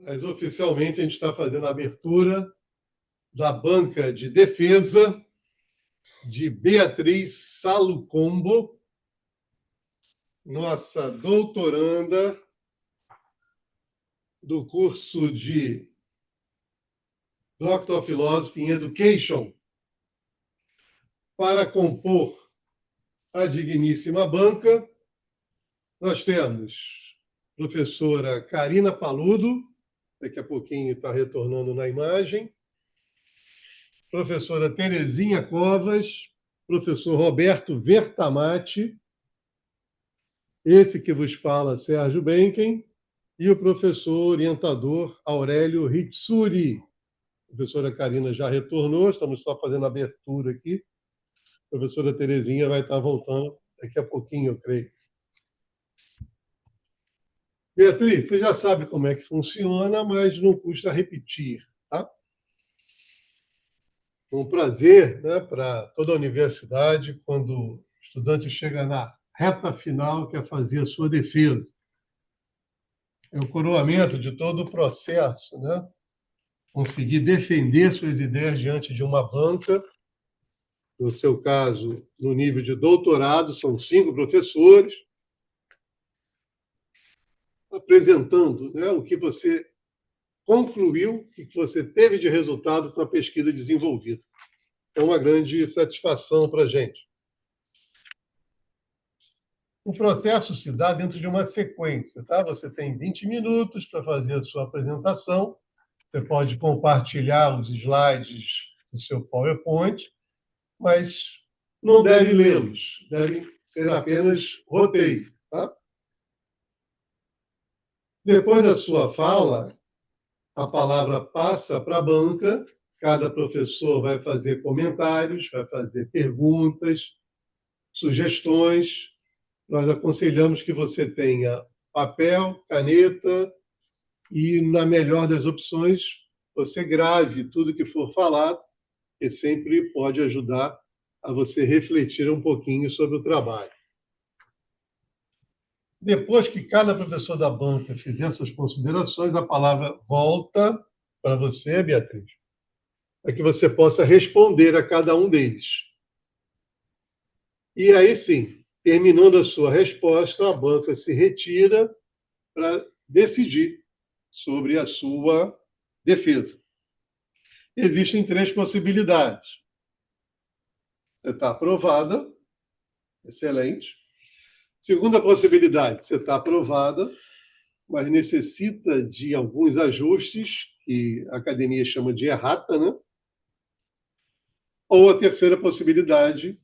Mas oficialmente a gente está fazendo a abertura da banca de defesa de Beatriz Salucombo, nossa doutoranda do curso de Doctor of Philosophy in Education. Para compor a digníssima banca, nós temos a professora Karina Paludo, daqui a pouquinho está retornando na imagem, professora Terezinha Covas, professor Roberto Vertamati, esse que vos fala, Sérgio Benken, e o professor orientador Aurélio Hitsuri. A professora Karina já retornou, estamos só fazendo a abertura aqui. A professora Terezinha vai estar voltando daqui a pouquinho, eu creio. Beatriz, você já sabe como é que funciona, mas não custa repetir, tá? É um prazer, né, para toda a universidade, quando o estudante chega na reta final, quer fazer a sua defesa. É o coroamento de todo o processo, né? Conseguir defender suas ideias diante de uma banca, no seu caso, no nível de doutorado, são 5 professores, apresentando, né, o que você concluiu, o que você teve de resultado com a pesquisa desenvolvida. É uma grande satisfação para a gente. O processo se dá dentro de uma sequência, tá? Você tem 20 minutos para fazer a sua apresentação, você pode compartilhar os slides do seu PowerPoint, mas não deve lê-los, devem ser apenas roteiro, tá? Depois da sua fala, a palavra passa para a banca, cada professor vai fazer comentários, vai fazer perguntas, sugestões. Nós aconselhamos que você tenha papel, caneta e, na melhor das opções, você grave tudo que for falado, que sempre pode ajudar a você refletir um pouquinho sobre o trabalho. Depois que cada professor da banca fizer suas considerações, a palavra volta para você, Beatriz, para que você possa responder a cada um deles. E aí sim, terminando a sua resposta, a banca se retira para decidir sobre a sua defesa. Existem 3 possibilidades. Você está aprovada, excelente. Segunda possibilidade, você está aprovada, mas necessita de alguns ajustes, que a academia chama de errata, né? Ou a terceira possibilidade,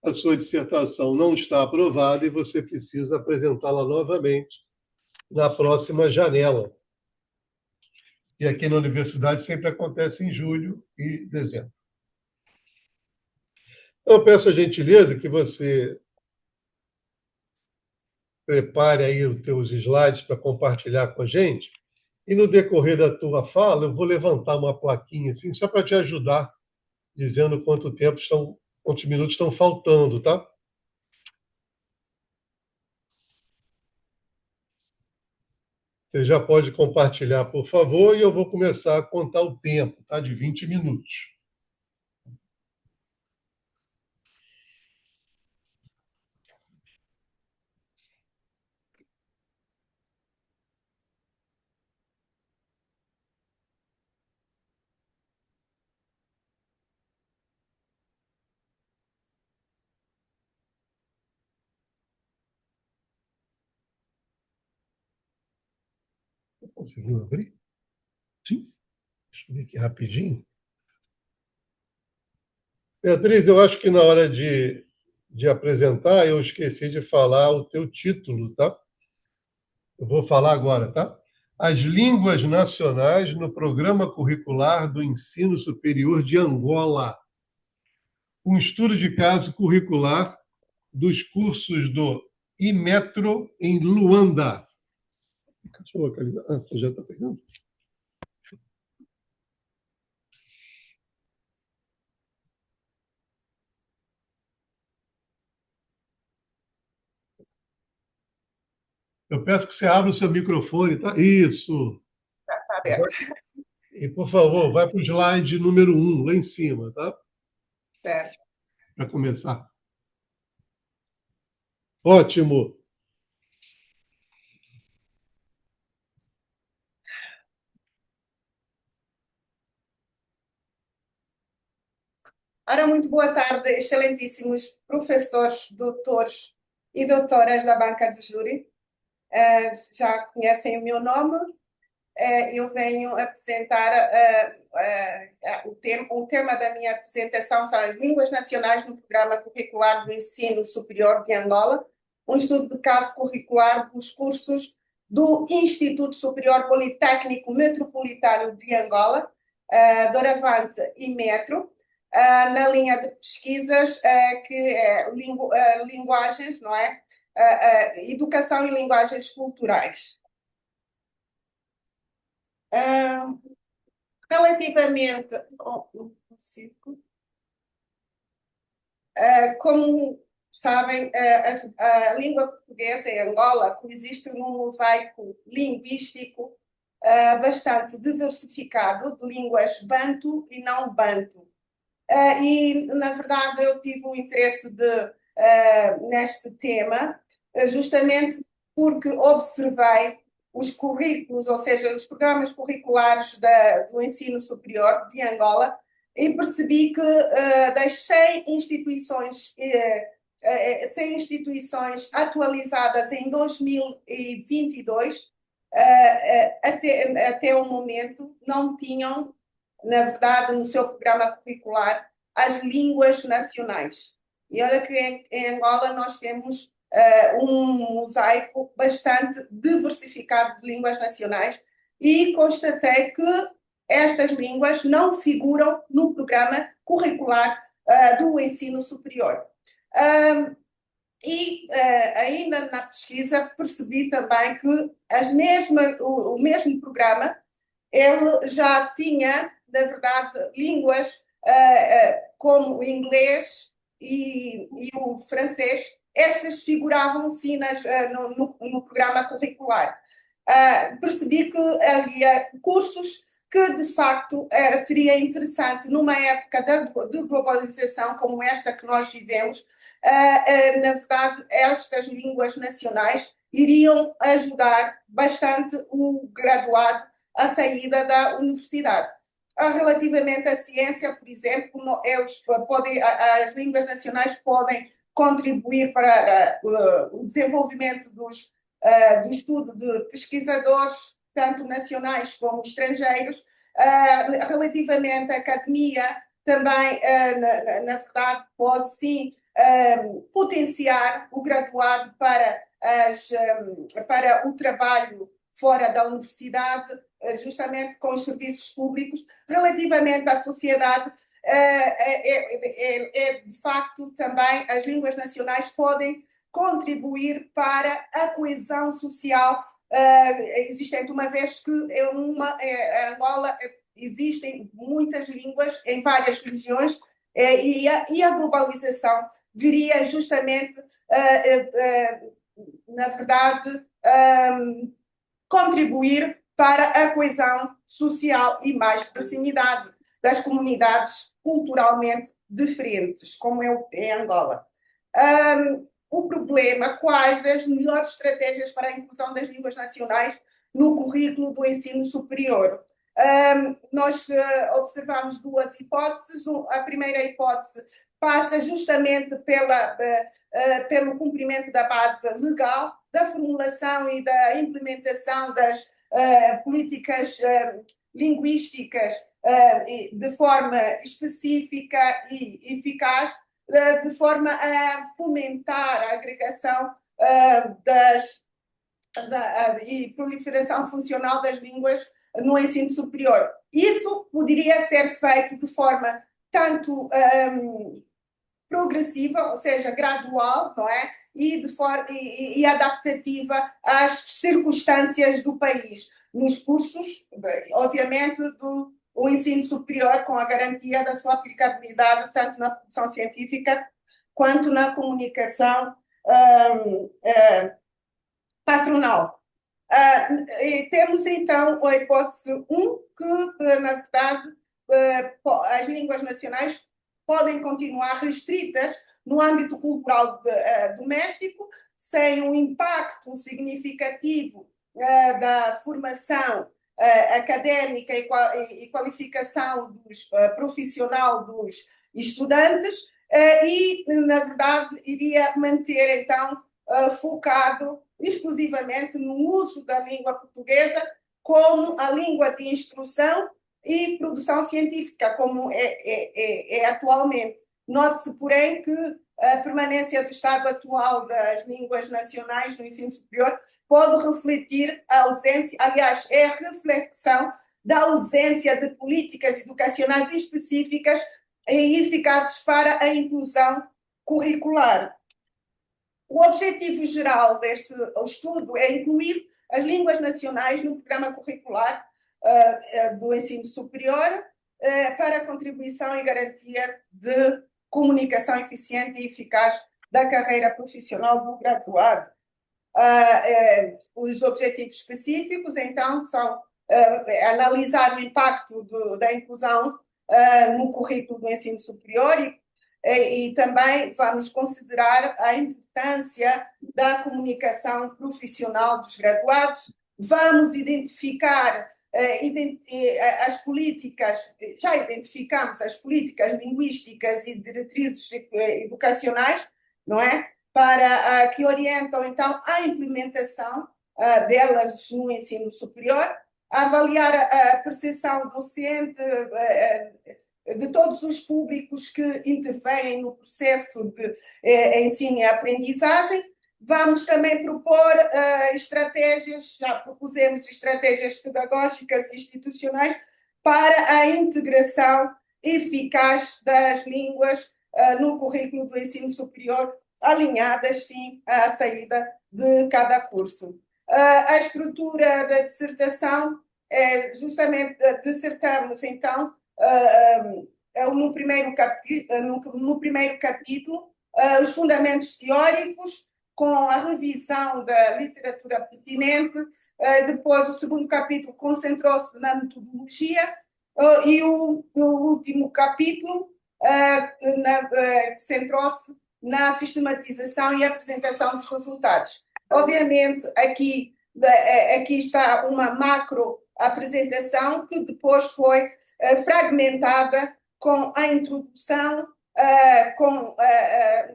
a sua dissertação não está aprovada e você precisa apresentá-la novamente na próxima janela. E aqui na universidade sempre acontece em julho e dezembro. Então, eu peço a gentileza que você prepare aí os teus slides para compartilhar com a gente. E no decorrer da tua fala, eu vou levantar uma plaquinha assim, só para te ajudar, dizendo quantos minutos estão faltando, tá? Você já pode compartilhar, por favor, e eu vou começar a contar o tempo, tá? De 20 minutos. Conseguiu abrir? Sim. Deixa eu ver aqui rapidinho. Beatriz, eu acho que na hora de apresentar, eu esqueci de falar o teu título, tá? Eu vou falar agora, tá? As línguas nacionais no programa curricular do ensino superior de Angola. Um estudo de caso curricular dos cursos do IMETRO em Luanda. Deixa eu localizar. Ah, você já está pegando? Eu peço que você abra o seu microfone, tá? Isso. aberto. E, por favor, vai para o slide número 1, lá em cima, tá? Certo. Para começar. Ótimo. Ora, muito boa tarde, excelentíssimos professores, doutores e doutoras da banca do júri. Já conhecem o meu nome. Eu venho apresentar o tema da minha apresentação são as línguas nacionais no Programa Curricular do Ensino Superior de Angola, um estudo de caso curricular dos cursos do Instituto Superior Politécnico Metropolitano de Angola, Doravante e Metro, na linha de pesquisas que é linguagens, não é? Educação e linguagens culturais. Relativamente ao como sabem, a língua portuguesa em Angola coexiste num mosaico linguístico bastante diversificado de línguas banto e não banto. E, na verdade, eu tive um interesse neste tema, justamente porque observei os currículos, ou seja, os programas curriculares do ensino superior de Angola, e percebi que das 100 instituições, 100 instituições atualizadas em 2022, até o momento, não tinham, na verdade, no seu programa curricular, as línguas nacionais. E olha que em Angola nós temos um mosaico bastante diversificado de línguas nacionais e constatei que estas línguas não figuram no programa curricular do ensino superior. Ainda na pesquisa percebi também que o mesmo programa ele já tinha, na verdade, línguas como o inglês e o francês. Estas figuravam sim no programa curricular. Percebi que havia cursos que, de facto, seria interessante, numa época de globalização como esta que nós vivemos, na verdade, estas línguas nacionais iriam ajudar bastante o graduado à saída da universidade. Relativamente à ciência, por exemplo, as línguas nacionais podem contribuir para o desenvolvimento do estudo de pesquisadores, tanto nacionais como estrangeiros. Relativamente à academia, também, na verdade, pode sim potenciar o graduado para o trabalho fora da universidade, justamente com os serviços públicos. Relativamente à sociedade, de facto também as línguas nacionais podem contribuir para a coesão social existente, uma vez que em Angola existem muitas línguas em várias regiões e a globalização viria justamente, na verdade, contribuir para a coesão social e mais proximidade das comunidades culturalmente diferentes, como é em Angola. O problema, quais as melhores estratégias para a inclusão das línguas nacionais no currículo do ensino superior? Nós observamos duas hipóteses. A primeira hipótese passa justamente pelo cumprimento da base legal, da formulação e da implementação das políticas linguísticas de forma específica e eficaz, de forma a fomentar a agregação e proliferação funcional das línguas no ensino superior. Isso poderia ser feito de forma tanto progressiva, ou seja, gradual, não é? E adaptativa às circunstâncias do país, nos cursos, obviamente, do ensino superior, com a garantia da sua aplicabilidade tanto na produção científica quanto na comunicação patronal. E temos então a hipótese 1, que, na verdade, as línguas nacionais podem continuar restritas no âmbito cultural doméstico, sem um impacto significativo da formação académica e qualificação profissional dos estudantes, e, na verdade, iria manter, então, focado exclusivamente no uso da língua portuguesa como a língua de instrução e produção científica, como é atualmente. Note-se, porém, que a permanência do estado atual das línguas nacionais no ensino superior pode refletir a ausência, aliás, é a reflexão da ausência de políticas educacionais específicas e eficazes para a inclusão curricular. O objetivo geral deste estudo é incluir as línguas nacionais no programa curricular do ensino superior para a contribuição e garantia de comunicação eficiente e eficaz da carreira profissional do graduado. Os objetivos específicos, então, são analisar o impacto da inclusão no currículo do ensino superior e também vamos considerar a importância da comunicação profissional dos graduados. Vamos identificar as políticas, já identificamos as políticas linguísticas e diretrizes educacionais, não é? Para que orientam, então, a implementação delas no ensino superior, a avaliar a percepção docente de todos os públicos que intervêm no processo de ensino e aprendizagem. Vamos também propor estratégias, já propusemos estratégias pedagógicas e institucionais para a integração eficaz das línguas no currículo do ensino superior, alinhadas, sim, à saída de cada curso. A estrutura da dissertação é justamente dissertamos, então, no primeiro capítulo, os fundamentos teóricos, com a revisão da literatura pertinente. Depois, o segundo capítulo concentrou-se na metodologia e o último capítulo centrou-se na sistematização e apresentação dos resultados. Obviamente, aqui está uma macro apresentação que depois foi fragmentada com a introdução,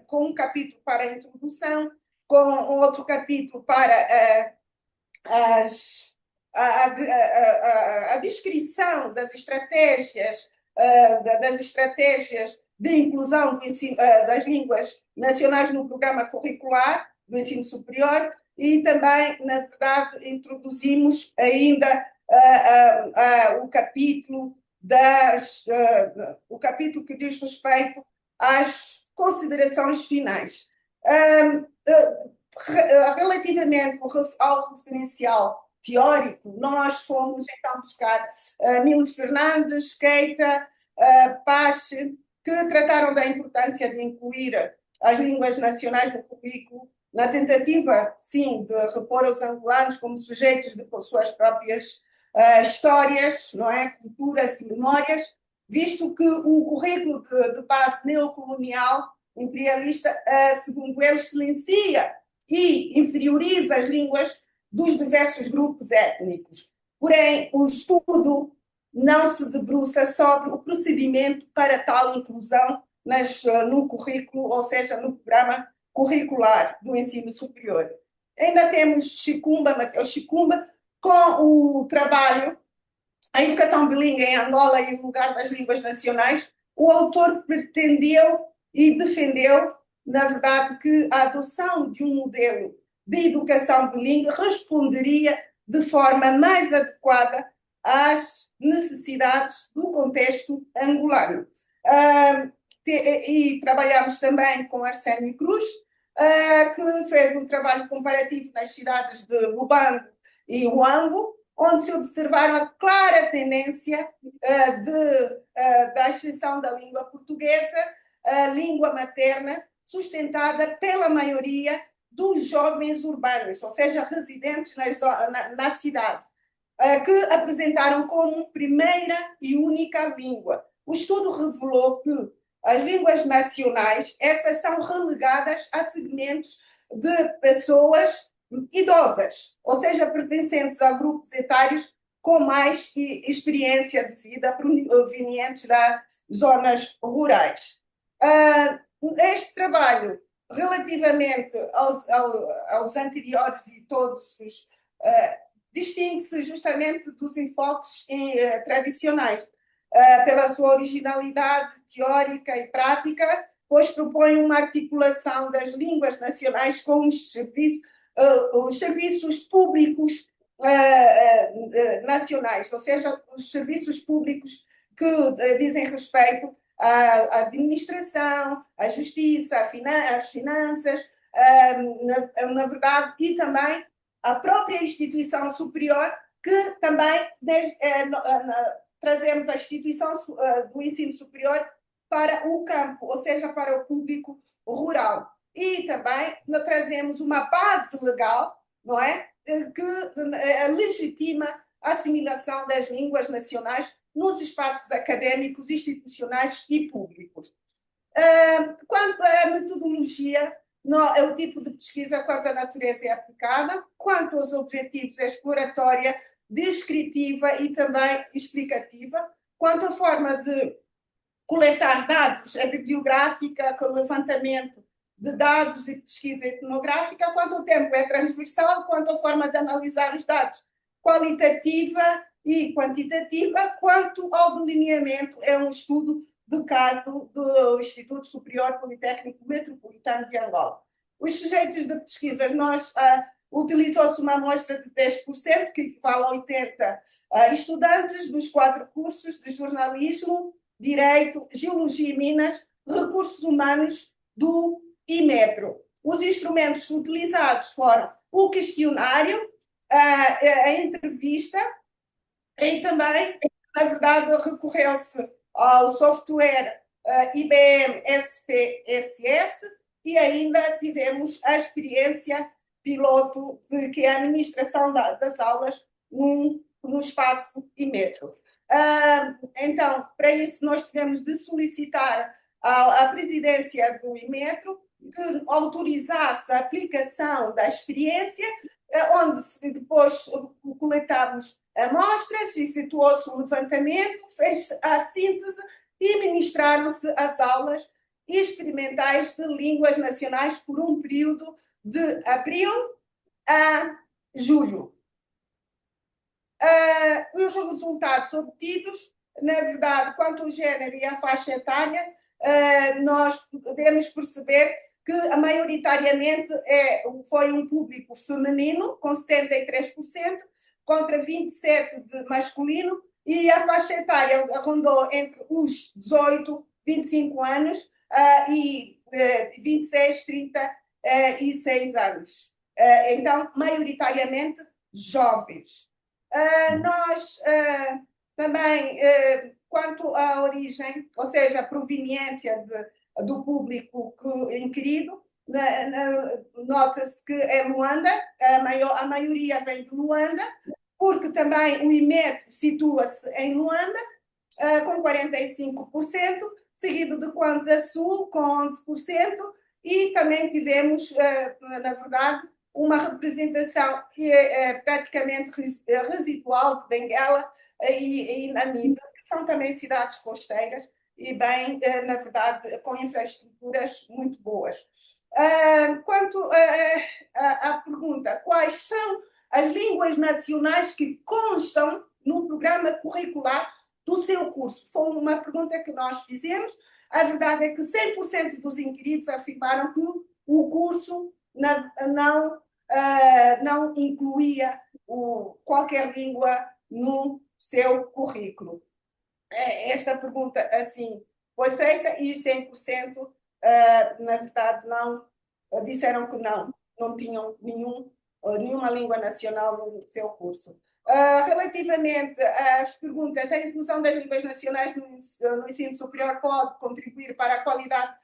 com um capítulo para a introdução, com outro capítulo para a descrição das estratégias de inclusão do ensino, das línguas nacionais no programa curricular do ensino superior, e também, na verdade, introduzimos ainda o capítulo que diz respeito às considerações finais. Relativamente ao referencial teórico, nós fomos então buscar Milo Fernandes, Keita, Pache, que trataram da importância de incluir as línguas nacionais no currículo, na tentativa, sim, de repor os angolanos como sujeitos de suas próprias histórias, não é? Culturas e memórias, visto que o currículo de base neocolonial imperialista, segundo eles, silencia e inferioriza as línguas dos diversos grupos étnicos. Porém, o estudo não se debruça sobre o procedimento para tal inclusão no currículo, ou seja, no programa curricular do ensino superior. Ainda temos Chicumba, Mateus Chicumba, com o trabalho A Educação Bilíngue em Angola e o Lugar das Línguas Nacionais. O autor pretendeu e defendeu, na verdade, que a adoção de um modelo de educação bilíngue responderia de forma mais adequada às necessidades do contexto angolano. E trabalhamos também com Arsénio Cruz, que fez um trabalho comparativo nas cidades de Lubango e Huambo, onde se observaram a clara tendência da ascensão da língua portuguesa, a língua materna, sustentada pela maioria dos jovens urbanos, ou seja, residentes na cidade, que apresentaram como primeira e única língua. O estudo revelou que as línguas nacionais, estas são relegadas a segmentos de pessoas idosas, ou seja, pertencentes a grupos etários com mais experiência de vida provenientes das zonas rurais. Este trabalho, relativamente aos anteriores e todos os distingue-se justamente dos enfoques tradicionais, pela sua originalidade teórica e prática, pois propõe uma articulação das línguas nacionais com os serviços públicos nacionais, ou seja, os serviços públicos que dizem respeito à administração, à justiça, às finanças, na verdade, e também à própria instituição superior, que também trazemos a instituição do ensino superior para o campo, ou seja, para o público rural. E também trazemos uma base legal, não é? Que legitima a assimilação das línguas nacionais nos espaços académicos, institucionais e públicos. Quanto à metodologia, é o tipo de pesquisa quanto à natureza é aplicada, quanto aos objetivos é exploratória, descritiva e também explicativa, quanto à forma de coletar dados, é bibliográfica, com levantamento de dados e pesquisa etnográfica, quanto ao tempo é transversal, quanto à forma de analisar os dados, qualitativa e quantitativa, quanto ao delineamento, é um estudo de caso do Instituto Superior Politécnico Metropolitano de Angola. Os sujeitos de pesquisas, utilizou-se uma amostra de 10%, que equivale a 80 estudantes dos 4 cursos de jornalismo, direito, geologia e minas, recursos humanos do IMETRO. Os instrumentos utilizados foram o questionário, a entrevista e também, na verdade, recorreu-se ao software IBM SPSS e ainda tivemos a experiência piloto que é a administração das aulas no espaço IMETRO. Então, para isso, nós tivemos de solicitar à presidência do IMETRO que autorizasse a aplicação da experiência, onde depois coletámos amostras, efetuou-se o levantamento, fez a síntese e ministraram-se as aulas experimentais de línguas nacionais por um período de abril a julho. Os resultados obtidos, na verdade, quanto ao género e à faixa etária, nós podemos perceber que maioritariamente foi um público feminino, com 73%, contra 27% de masculino, e a faixa etária rondou entre os 18, 25 anos e 26, 36 anos. Então, maioritariamente jovens. Nós também, quanto à origem, ou seja, a proveniência do público inquirido, nota-se que é Luanda, a maioria vem de Luanda, porque também o IMET situa-se em Luanda, com 45%, seguido de Kwanza Sul, com 11%, e também tivemos, na verdade, uma representação que é praticamente residual de Benguela e Namíbia, que são também cidades costeiras e bem, na verdade, com infraestruturas muito boas. Quanto à pergunta, quais são as línguas nacionais que constam no programa curricular do seu curso? Foi uma pergunta que nós fizemos. A verdade é que 100% dos inquiridos afirmaram que o curso não incluía qualquer língua no seu currículo. Esta pergunta, assim, foi feita e 100%, na verdade, não disseram que não tinham nenhuma língua nacional no seu curso. Relativamente às perguntas, a inclusão das línguas nacionais no ensino superior pode contribuir para a qualidade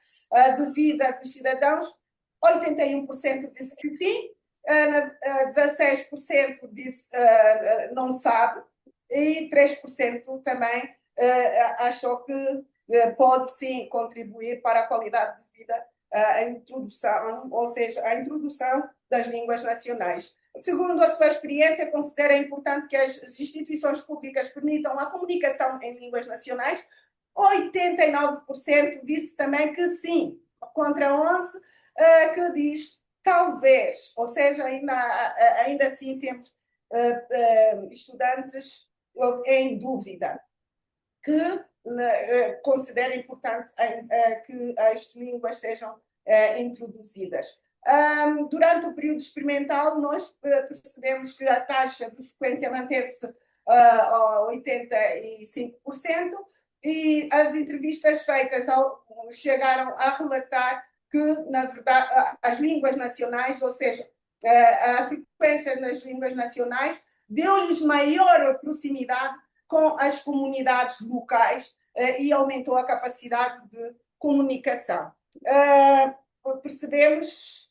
de vida dos cidadãos? 81% disse que sim, 16% disse não sabe, e 3% também achou que pode sim contribuir para a qualidade de vida, a introdução, ou seja, a introdução das línguas nacionais. Segundo a sua experiência, considera importante que as instituições públicas permitam a comunicação em línguas nacionais. 89% disse também que sim, contra 11% que diz talvez, ou seja, ainda assim temos estudantes em dúvida que considera importante que as línguas sejam introduzidas. Durante o período experimental, nós percebemos que a taxa de frequência manteve-se a 85%, e as entrevistas feitas chegaram a relatar que, na verdade, as línguas nacionais, ou seja, a frequência nas línguas nacionais, deu-lhes maior proximidade com as comunidades locais e aumentou a capacidade de comunicação. Percebemos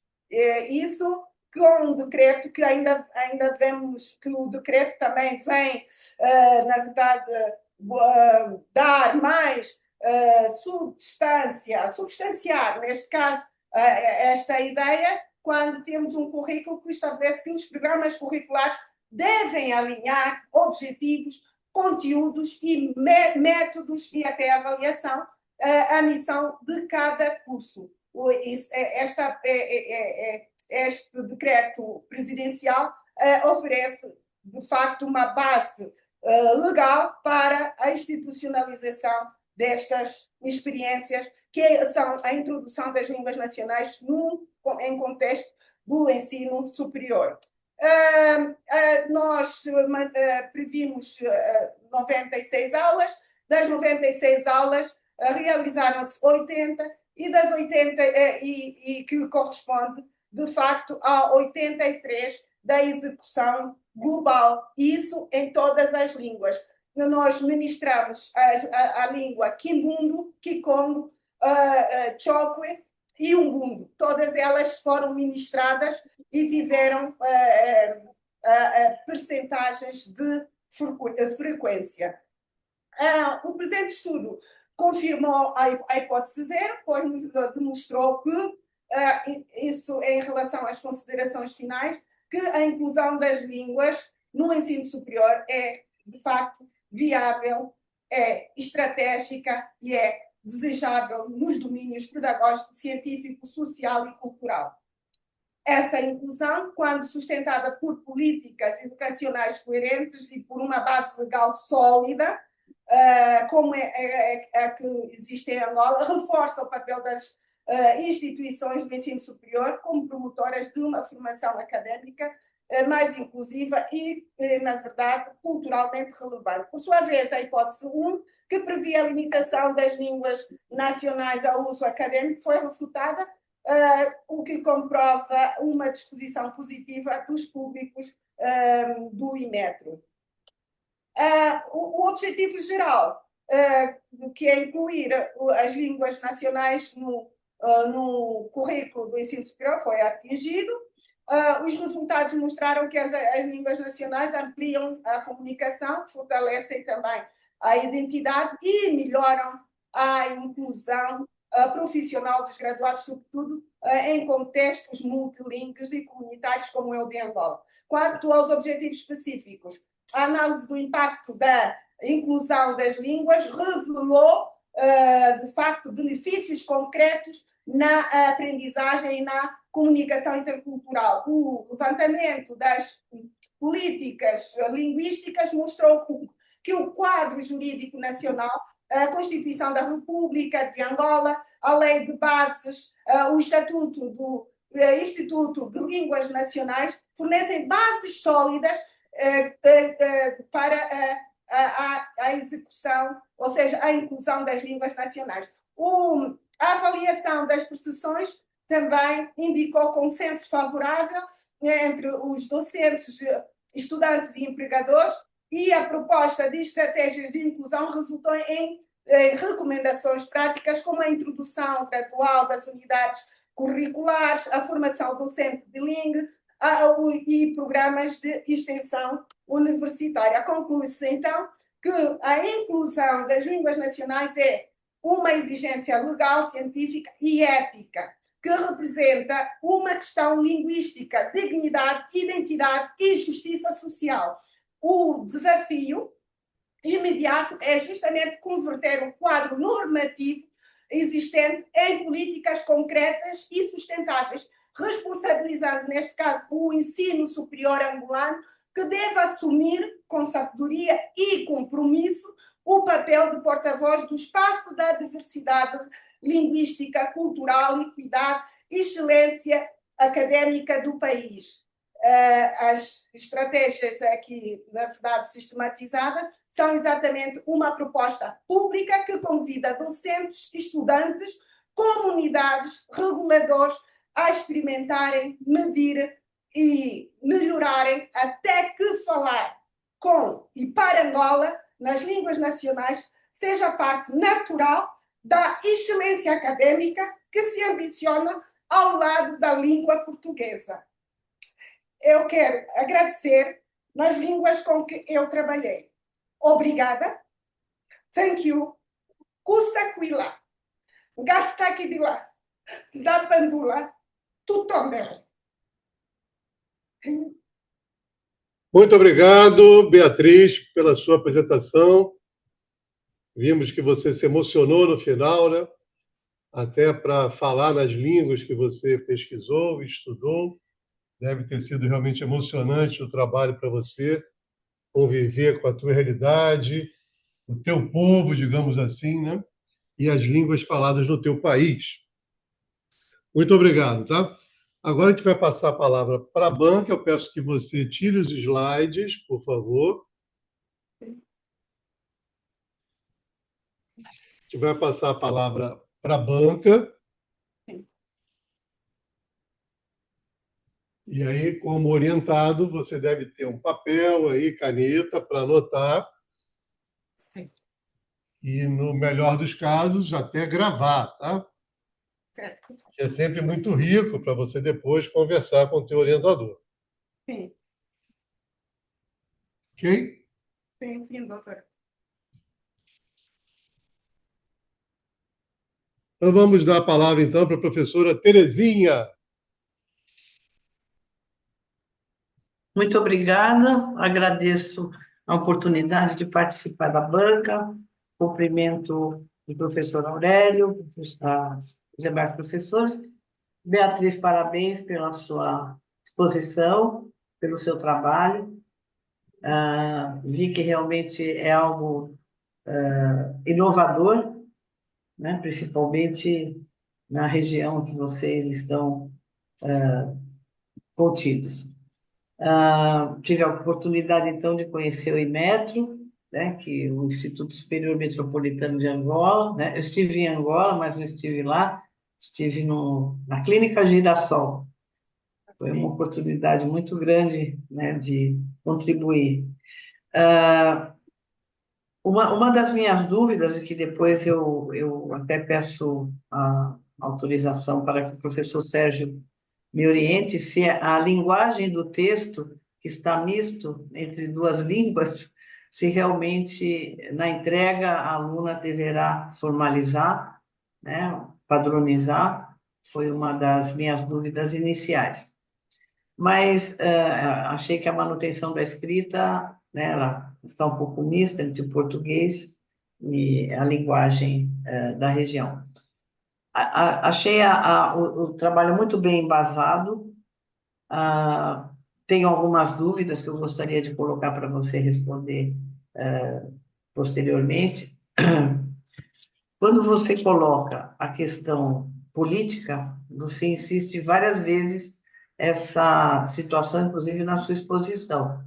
isso com um decreto que ainda vemos que o decreto também vem, na verdade, dar mais substanciar, neste caso, esta ideia, quando temos um currículo que estabelece que os programas curriculares devem alinhar objetivos, conteúdos e métodos e até avaliação à missão de cada curso. Este decreto presidencial oferece, de facto, uma base legal para a institucionalização destas experiências, que são a introdução das línguas nacionais em contexto do ensino superior. Nós previmos 96 aulas, das 96 aulas realizaram-se 80, e das 80 e que corresponde de facto a 83 da execução global, isso em todas as línguas. Nós ministramos a língua Kimbundu, Kikongo, Chokwe e Umbundo. Todas elas foram ministradas e tiveram percentagens de frequência. O presente estudo confirmou a hipótese zero, pois demonstrou que, isso em relação às considerações finais, que a inclusão das línguas no ensino superior é, de facto, viável, é estratégica e é desejável nos domínios pedagógico, científico, social e cultural. Essa inclusão, quando sustentada por políticas educacionais coerentes e por uma base legal sólida, como a que existe em Angola, reforça o papel das instituições do ensino superior como promotoras de uma formação académica mais inclusiva e, na verdade, culturalmente relevante. Por sua vez, a hipótese 1, que previa a limitação das línguas nacionais ao uso académico, foi refutada, o que comprova uma disposição positiva dos públicos do Imetro. O objetivo geral, que é incluir as línguas nacionais no currículo do ensino superior, foi atingido. Os resultados mostraram que as línguas nacionais ampliam a comunicação, fortalecem também a identidade e melhoram a inclusão profissional dos graduados, sobretudo em contextos multilingües e comunitários como é o de Angola. Quanto aos objetivos específicos, a análise do impacto da inclusão das línguas revelou, de facto, benefícios concretos na aprendizagem e na comunicação intercultural. O levantamento das políticas linguísticas mostrou que o quadro jurídico nacional, a Constituição da República de Angola, a Lei de Bases, o Estatuto do Instituto de Línguas Nacionais, fornecem bases sólidas para a execução, ou seja, a inclusão das línguas nacionais. A avaliação das percepções também indicou consenso favorável entre os docentes, estudantes e empregadores, e a proposta de estratégias de inclusão resultou em recomendações práticas, como a introdução gradual das unidades curriculares, a formação docente bilingue e programas de extensão universitária. Conclui-se, então, que a inclusão das línguas nacionais é uma exigência legal, científica e ética, que representa uma questão linguística, dignidade, identidade e justiça social. O desafio imediato é justamente converter o quadro normativo existente em políticas concretas e sustentáveis, responsabilizando, neste caso, o ensino superior angolano, que deve assumir, com sabedoria e compromisso, o papel de porta-voz do espaço da diversidade linguística, cultural, equidade e excelência académica do país. As estratégias aqui, na verdade, sistematizadas, são exatamente uma proposta pública que convida docentes, estudantes, comunidades, reguladores a experimentarem, medir e melhorarem, até que falar com e para Angola, nas línguas nacionais, seja parte natural da excelência académica que se ambiciona ao lado da língua portuguesa. Eu quero agradecer nas línguas com que eu trabalhei. Obrigada. Thank you. Kusakwila. Gastakidila. Da Pandula. Tutombele. Muito obrigado, Beatriz, pela sua apresentação. Vimos que você se emocionou no final, né? Até para falar nas línguas que você pesquisou e estudou. Deve ter sido realmente emocionante o trabalho para você, conviver com a tua realidade, o teu povo, digamos assim, né? E as línguas faladas no teu país. Muito obrigado, tá? Agora a gente vai passar a palavra para a banca. Eu peço que você tire os slides, por favor. A gente vai passar a palavra para a banca. E aí, como orientado, você deve ter um papel aí, caneta, para anotar. Sim. E, no melhor dos casos, até gravar, tá? Certo. Que é sempre muito rico para você depois conversar com o teu orientador. Sim. Ok? Sim, doutora. Então, vamos dar a palavra, então, para a professora Terezinha. Muito obrigada, agradeço a oportunidade de participar da banca, cumprimento o professor Aurélio, os demais professores. Beatriz, parabéns pela sua exposição, pelo seu trabalho. Vi que realmente é algo inovador, né? Principalmente na região que vocês estão contidos. Tive a oportunidade, então, de conhecer o Inmetro, né, que é o Instituto Superior Metropolitano de Angola, né? Eu estive em Angola, mas não estive lá, estive na Clínica Girassol. Foi uma oportunidade muito grande, né, de contribuir. Uma das minhas dúvidas, e que depois eu até peço a autorização para que o professor Sérgio me oriente, se a linguagem do texto, que está misto entre duas línguas, se realmente, na entrega, a aluna deverá formalizar, né, padronizar, foi uma das minhas dúvidas iniciais. Mas achei que a manutenção da escrita, né, ela está um pouco mista entre o português e a linguagem da região. Achei o trabalho muito bem embasado. Tenho algumas dúvidas que eu gostaria de colocar para você responder posteriormente. Quando você coloca a questão política, você insiste várias vezes essa situação, inclusive na sua exposição.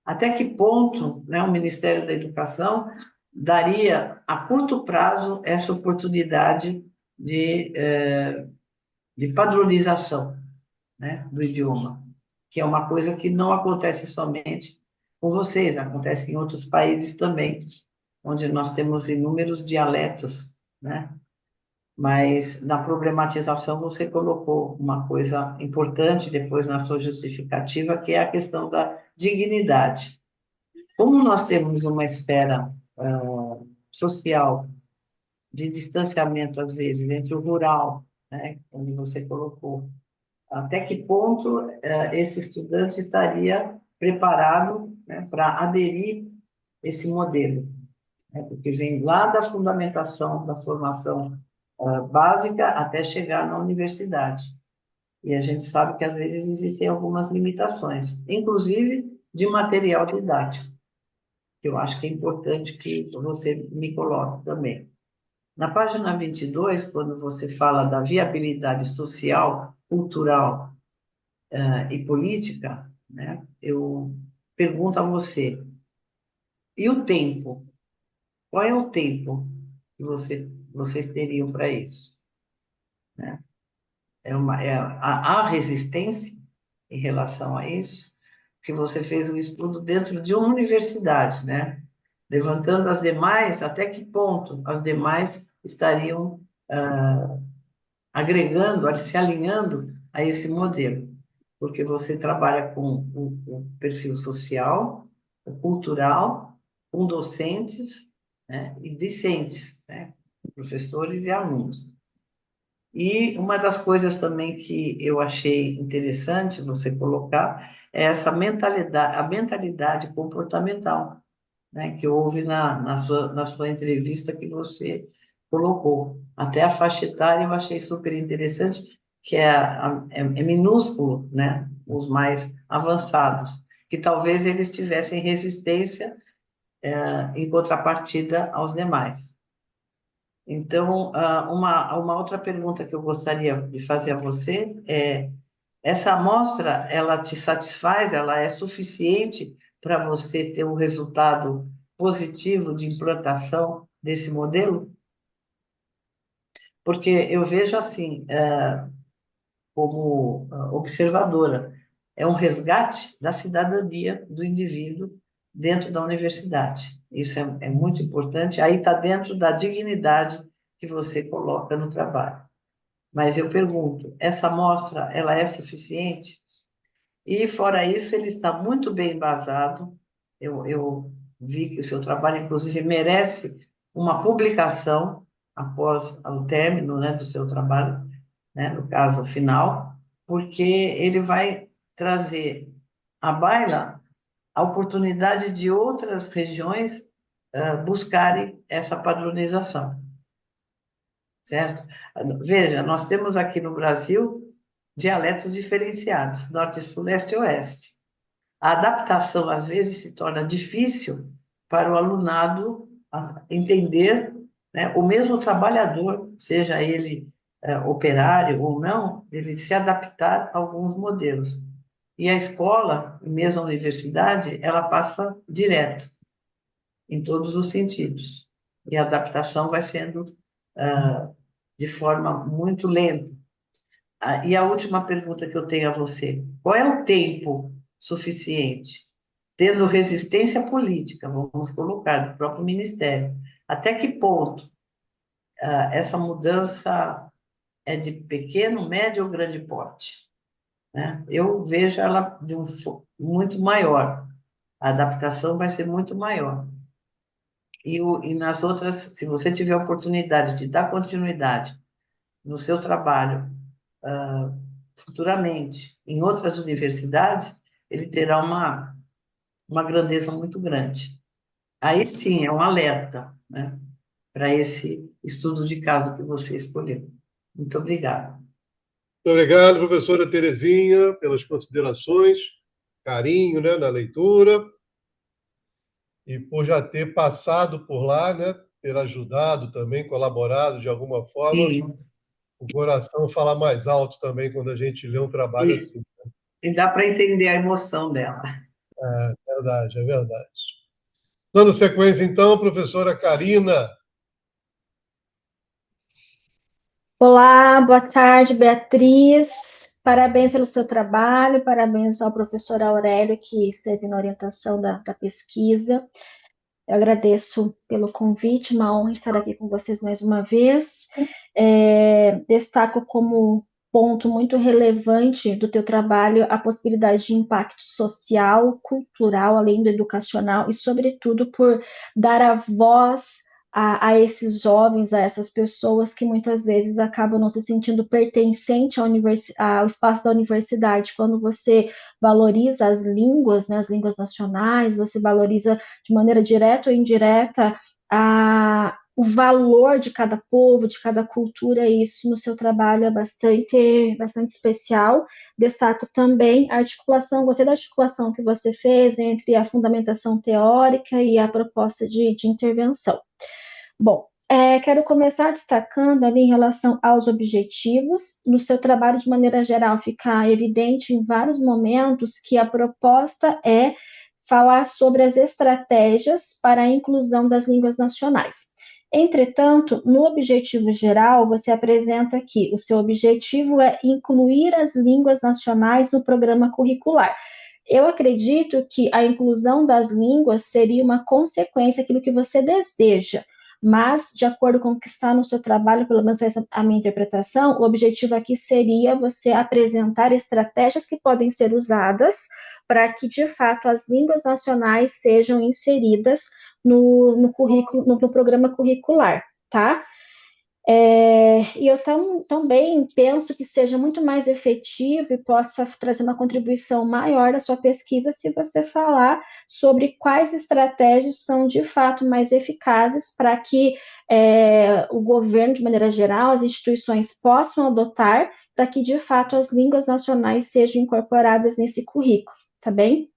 Até que ponto, né, o Ministério da Educação daria, a curto prazo, essa oportunidade de padronização, né, do idioma, que é uma coisa que não acontece somente com vocês, acontece em outros países também, onde nós temos inúmeros dialetos, né? mas na problematização você colocou uma coisa importante depois na sua justificativa, que é a questão da dignidade. Como nós temos uma esfera social de distanciamento, às vezes, entre o rural, né, onde você colocou, até que ponto esse estudante estaria preparado, né, para aderir esse modelo, né, porque vem lá da fundamentação, da formação básica até chegar na universidade. E a gente sabe que, às vezes, existem algumas limitações, inclusive de material didático, que eu acho que é importante que você me coloque também. Na página 22, quando você fala da viabilidade social, cultural e política, né, eu pergunto a você, e o tempo? Qual é o tempo que vocês teriam para isso? Né? Há resistência em relação a isso? Porque você fez um estudo dentro de uma universidade, né? Levantando as demais, até que ponto as demais estariam agregando, se alinhando a esse modelo, porque você trabalha com o perfil social, o cultural, com docentes, né, e discentes, né, professores e alunos. E uma das coisas também que eu achei interessante você colocar é essa mentalidade, a mentalidade comportamental, né, que houve na sua entrevista que você colocou. Até a faixa etária eu achei super interessante, que é minúsculo, né, os mais avançados, que talvez eles tivessem resistência em contrapartida aos demais. Então, uma outra pergunta que eu gostaria de fazer a você é: essa amostra, ela te satisfaz? Ela é suficiente para você ter um resultado positivo de implantação desse modelo? Porque eu vejo assim, como observadora, é um resgate da cidadania do indivíduo dentro da universidade. Isso é muito importante. Aí está dentro da dignidade que você coloca no trabalho. Mas eu pergunto, essa amostra, ela é suficiente? E, fora isso, ele está muito bem embasado. Eu vi que o seu trabalho, inclusive, merece uma publicação após o término, né, do seu trabalho, né, no caso final, porque ele vai trazer à baila a oportunidade de outras regiões buscarem essa padronização, certo? Veja, nós temos aqui no Brasil dialetos diferenciados, norte, sul, leste e oeste. A adaptação, às vezes, se torna difícil para o alunado entender, né, o mesmo trabalhador, seja ele operário ou não, ele se adaptar a alguns modelos. E a escola, mesmo a universidade, ela passa direto, em todos os sentidos. E a adaptação vai sendo de forma muito lenta. E a última pergunta que eu tenho a você: qual é o tempo suficiente, tendo resistência política, vamos colocar, do próprio Ministério? Até que ponto essa mudança é de pequeno, médio ou grande porte? Né? Eu vejo ela de muito maior. A adaptação vai ser muito maior. E nas outras, se você tiver a oportunidade de dar continuidade no seu trabalho futuramente em outras universidades, ele terá uma grandeza muito grande. Aí sim, é um alerta, né, para esse estudo de caso que você escolheu. Muito obrigada. Muito obrigado, professora Terezinha, pelas considerações, carinho, né, na leitura, e por já ter passado por lá, né, ter ajudado também, colaborado de alguma forma. Sim. O coração fala mais alto também quando a gente lê um trabalho E, assim. e dá para entender a emoção dela. É verdade, é verdade. Dando sequência, então, professora Karina. Olá, boa tarde, Beatriz. Parabéns pelo seu trabalho, parabéns ao professor Aurélio, que esteve na orientação da pesquisa. Eu agradeço pelo convite, uma honra estar aqui com vocês mais uma vez. Destaco como ponto muito relevante do teu trabalho a possibilidade de impacto social, cultural, além do educacional, e, sobretudo, por dar a voz a esses jovens, a essas pessoas que muitas vezes acabam não se sentindo pertencente ao espaço da universidade. Quando você valoriza as línguas, né, as línguas nacionais, você valoriza de maneira direta ou indireta o valor de cada povo, de cada cultura, e isso no seu trabalho é bastante especial. Destaco também a articulação, gostei da articulação que você fez entre a fundamentação teórica e a proposta de intervenção. Bom, quero começar destacando ali em relação aos objetivos. No seu trabalho, de maneira geral, fica evidente em vários momentos que a proposta é falar sobre as estratégias para a inclusão das línguas nacionais. Entretanto, no objetivo geral, você apresenta que o seu objetivo é incluir as línguas nacionais no programa curricular. Eu acredito que a inclusão das línguas seria uma consequência daquilo que você deseja, mas, de acordo com o que está no seu trabalho, pelo menos essa é a minha interpretação, o objetivo aqui seria você apresentar estratégias que podem ser usadas para que, de fato, as línguas nacionais sejam inseridas no currículo, no programa curricular, tá? E eu também penso que seja muito mais efetivo e possa trazer uma contribuição maior à sua pesquisa se você falar sobre quais estratégias são de fato mais eficazes para que o governo, de maneira geral, as instituições possam adotar para que de fato as línguas nacionais sejam incorporadas nesse currículo, tá bem?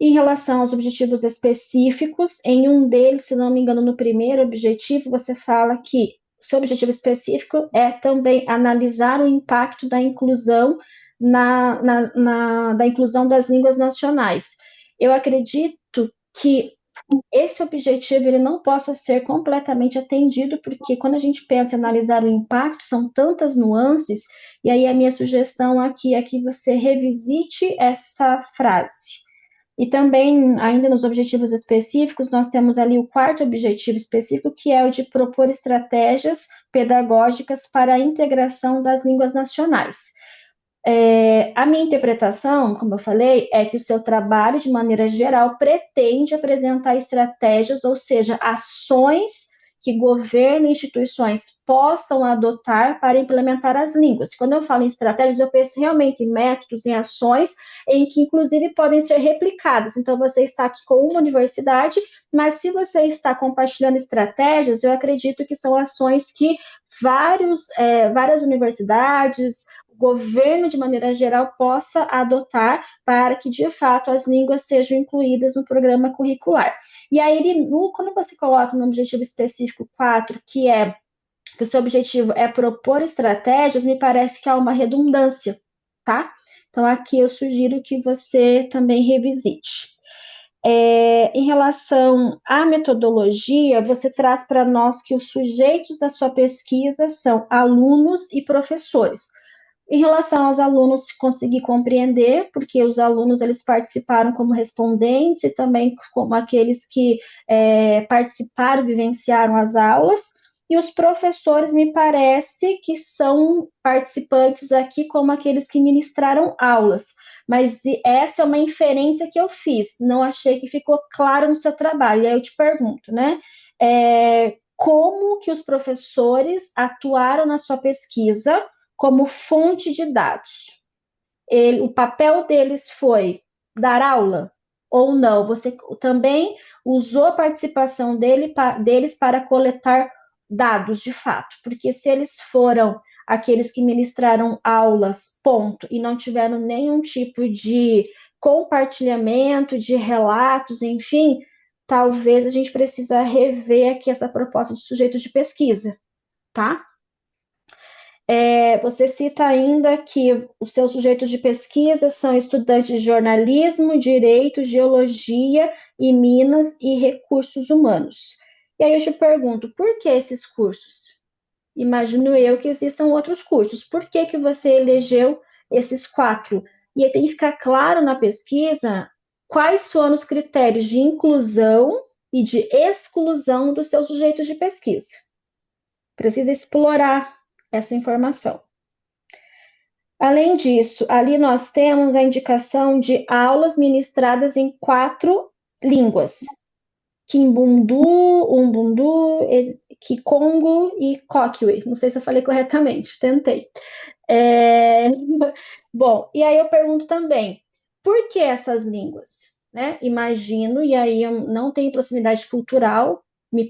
Em relação aos objetivos específicos, em um deles, se não me engano, no primeiro objetivo, você fala que o seu objetivo específico é também analisar o impacto da inclusão da inclusão das línguas nacionais. Eu acredito que esse objetivo ele não possa ser completamente atendido, porque quando a gente pensa em analisar o impacto, são tantas nuances, e aí a minha sugestão aqui é que você revisite essa frase. E também, ainda nos objetivos específicos, nós temos ali o quarto objetivo específico, que é o de propor estratégias pedagógicas para a integração das línguas nacionais. A minha interpretação, como eu falei, é que o seu trabalho, de maneira geral, pretende apresentar estratégias, ou seja, ações que governo e instituições possam adotar para implementar as línguas. Quando eu falo em estratégias, eu penso realmente em métodos, em ações, em que, inclusive, podem ser replicadas. Então, você está aqui com uma universidade, mas se você está compartilhando estratégias, eu acredito que são ações que várias universidades, o governo, de maneira geral, possa adotar para que, de fato, as línguas sejam incluídas no programa curricular. E aí, quando você coloca no objetivo específico 4, que o seu objetivo é propor estratégias, me parece que há uma redundância, tá? Então, aqui eu sugiro que você também revisite. Em relação à metodologia, você traz para nós que os sujeitos da sua pesquisa são alunos e professores. Em relação aos alunos, conseguir compreender, porque os alunos eles participaram como respondentes e também como aqueles que participaram, vivenciaram as aulas, e os professores me parece que são participantes aqui como aqueles que ministraram aulas, mas essa é uma inferência que eu fiz, não achei que ficou claro no seu trabalho, e aí eu te pergunto, né, como que os professores atuaram na sua pesquisa como fonte de dados? O papel deles foi dar aula ou não? Você também usou a participação deles para coletar dados de fato, porque se eles foram aqueles que ministraram aulas, ponto, e não tiveram nenhum tipo de compartilhamento, de relatos, enfim, talvez a gente precisa rever aqui essa proposta de sujeitos de pesquisa, tá? Você cita ainda que os seus sujeitos de pesquisa são estudantes de jornalismo, direito, geologia e minas e recursos humanos. E aí eu te pergunto, por que esses cursos? Imagino eu que existam outros cursos. Por que que você elegeu esses 4? E aí tem que ficar claro na pesquisa quais foram os critérios de inclusão e de exclusão dos seus sujeitos de pesquisa. Precisa explorar essa informação. Além disso, ali nós temos a indicação de aulas ministradas em 4 línguas: Kimbundu, Umbundu, Kikongo e Kokwe. Não sei se eu falei corretamente, tentei. Bom, e aí eu pergunto também, por que essas línguas? Né? Imagino, e aí eu não tenho proximidade cultural, me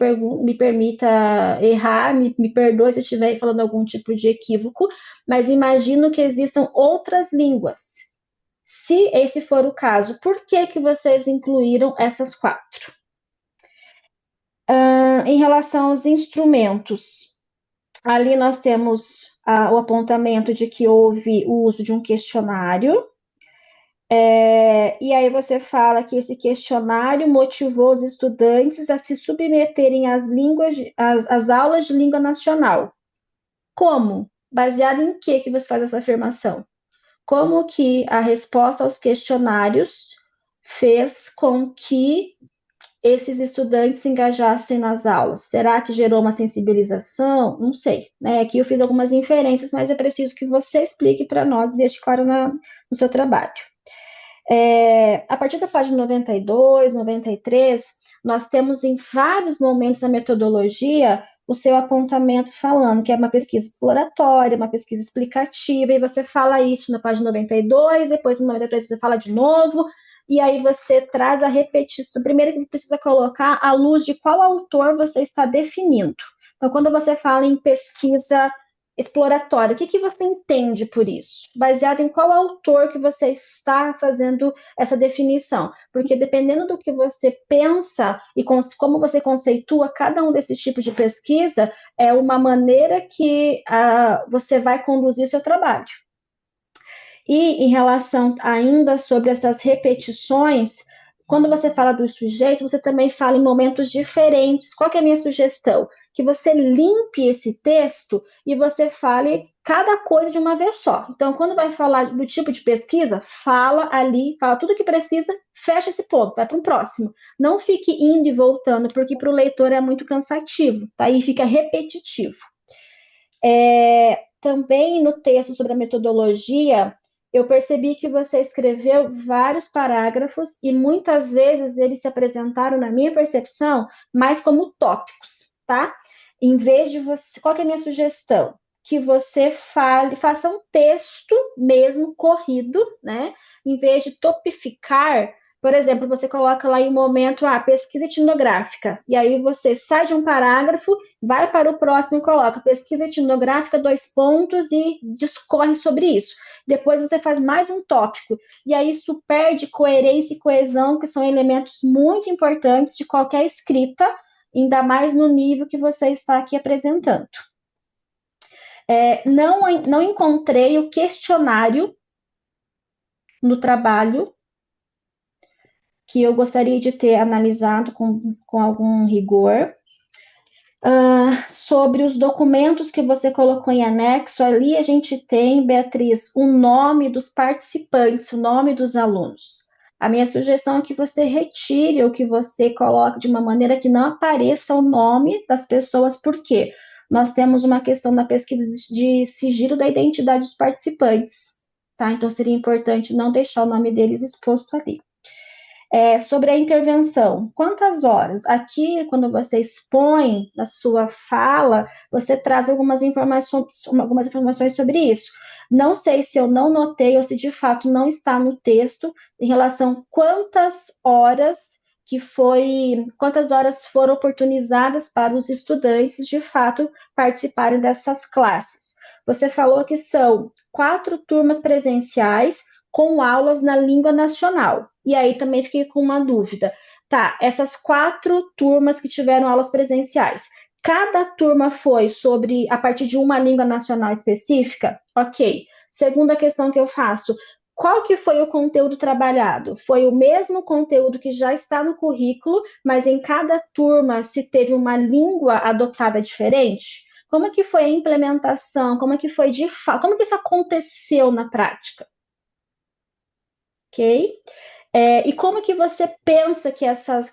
permita errar, me perdoe se eu estiver falando algum tipo de equívoco, mas imagino que existam outras línguas. Se esse for o caso, por que vocês incluíram essas 4? Em relação aos instrumentos, ali nós temos o apontamento de que houve o uso de um questionário, e aí você fala que esse questionário motivou os estudantes a se submeterem às aulas de língua nacional. Como? Baseado em que você faz essa afirmação? Como que a resposta aos questionários fez com que esses estudantes se engajassem nas aulas? Será que gerou uma sensibilização? Não sei. Né? Aqui eu fiz algumas inferências, mas é preciso que você explique para nós e deixe claro no seu trabalho. A partir da página 92, 93, nós temos em vários momentos da metodologia o seu apontamento falando que é uma pesquisa exploratória, uma pesquisa explicativa, e você fala isso na página 92, depois no 93 você fala de novo, e aí você traz a repetição. Primeiro que precisa colocar à luz de qual autor você está definindo. Então, quando você fala em pesquisa exploratória, o que você entende por isso? Baseado em qual autor que você está fazendo essa definição? Porque dependendo do que você pensa e como você conceitua cada um desses tipos de pesquisa, é uma maneira que você vai conduzir seu trabalho. E em relação ainda sobre essas repetições, quando você fala dos sujeitos, você também fala em momentos diferentes. Qual que é a minha sugestão? Que você limpe esse texto e você fale cada coisa de uma vez só. Então, quando vai falar do tipo de pesquisa, fala ali, fala tudo que precisa, fecha esse ponto, vai para o próximo. Não fique indo e voltando, porque para o leitor é muito cansativo, tá? E fica repetitivo. Também no texto sobre a metodologia, eu percebi que você escreveu vários parágrafos e muitas vezes eles se apresentaram, na minha percepção, mais como tópicos, tá? Em vez de você... Qual que é a minha sugestão? Que você faça um texto mesmo corrido, né? Em vez de topificar, por exemplo, você coloca lá em um momento, pesquisa etnográfica, e aí você sai de um parágrafo, vai para o próximo e coloca pesquisa etnográfica, 2 pontos, e discorre sobre isso. Depois você faz mais um tópico, e aí isso perde coerência e coesão, que são elementos muito importantes de qualquer escrita, ainda mais no nível que você está aqui apresentando. Não encontrei o questionário no trabalho, que eu gostaria de ter analisado com algum rigor. Sobre os documentos que você colocou em anexo, ali a gente tem, Beatriz, o nome dos participantes, o nome dos alunos. A minha sugestão é que você retire ou que você coloque de uma maneira que não apareça o nome das pessoas, porque nós temos uma questão na pesquisa de sigilo da identidade dos participantes, tá? Então seria importante não deixar o nome deles exposto ali. Sobre a intervenção, quantas horas? Aqui, quando você expõe na sua fala, você traz algumas informações sobre isso. Não sei se eu não notei ou se de fato não está no texto em relação a quantas horas foram oportunizadas para os estudantes de fato participarem dessas classes. Você falou que são 4 turmas presenciais com aulas na língua nacional. E aí também fiquei com uma dúvida. Tá, essas 4 turmas que tiveram aulas presenciais, cada turma foi a partir de uma língua nacional específica? Ok. Segunda questão que eu faço, qual que foi o conteúdo trabalhado? Foi o mesmo conteúdo que já está no currículo, mas em cada turma se teve uma língua adotada diferente? Como é que foi a implementação? Como é que foi como que isso aconteceu na prática? Ok? E como que você pensa que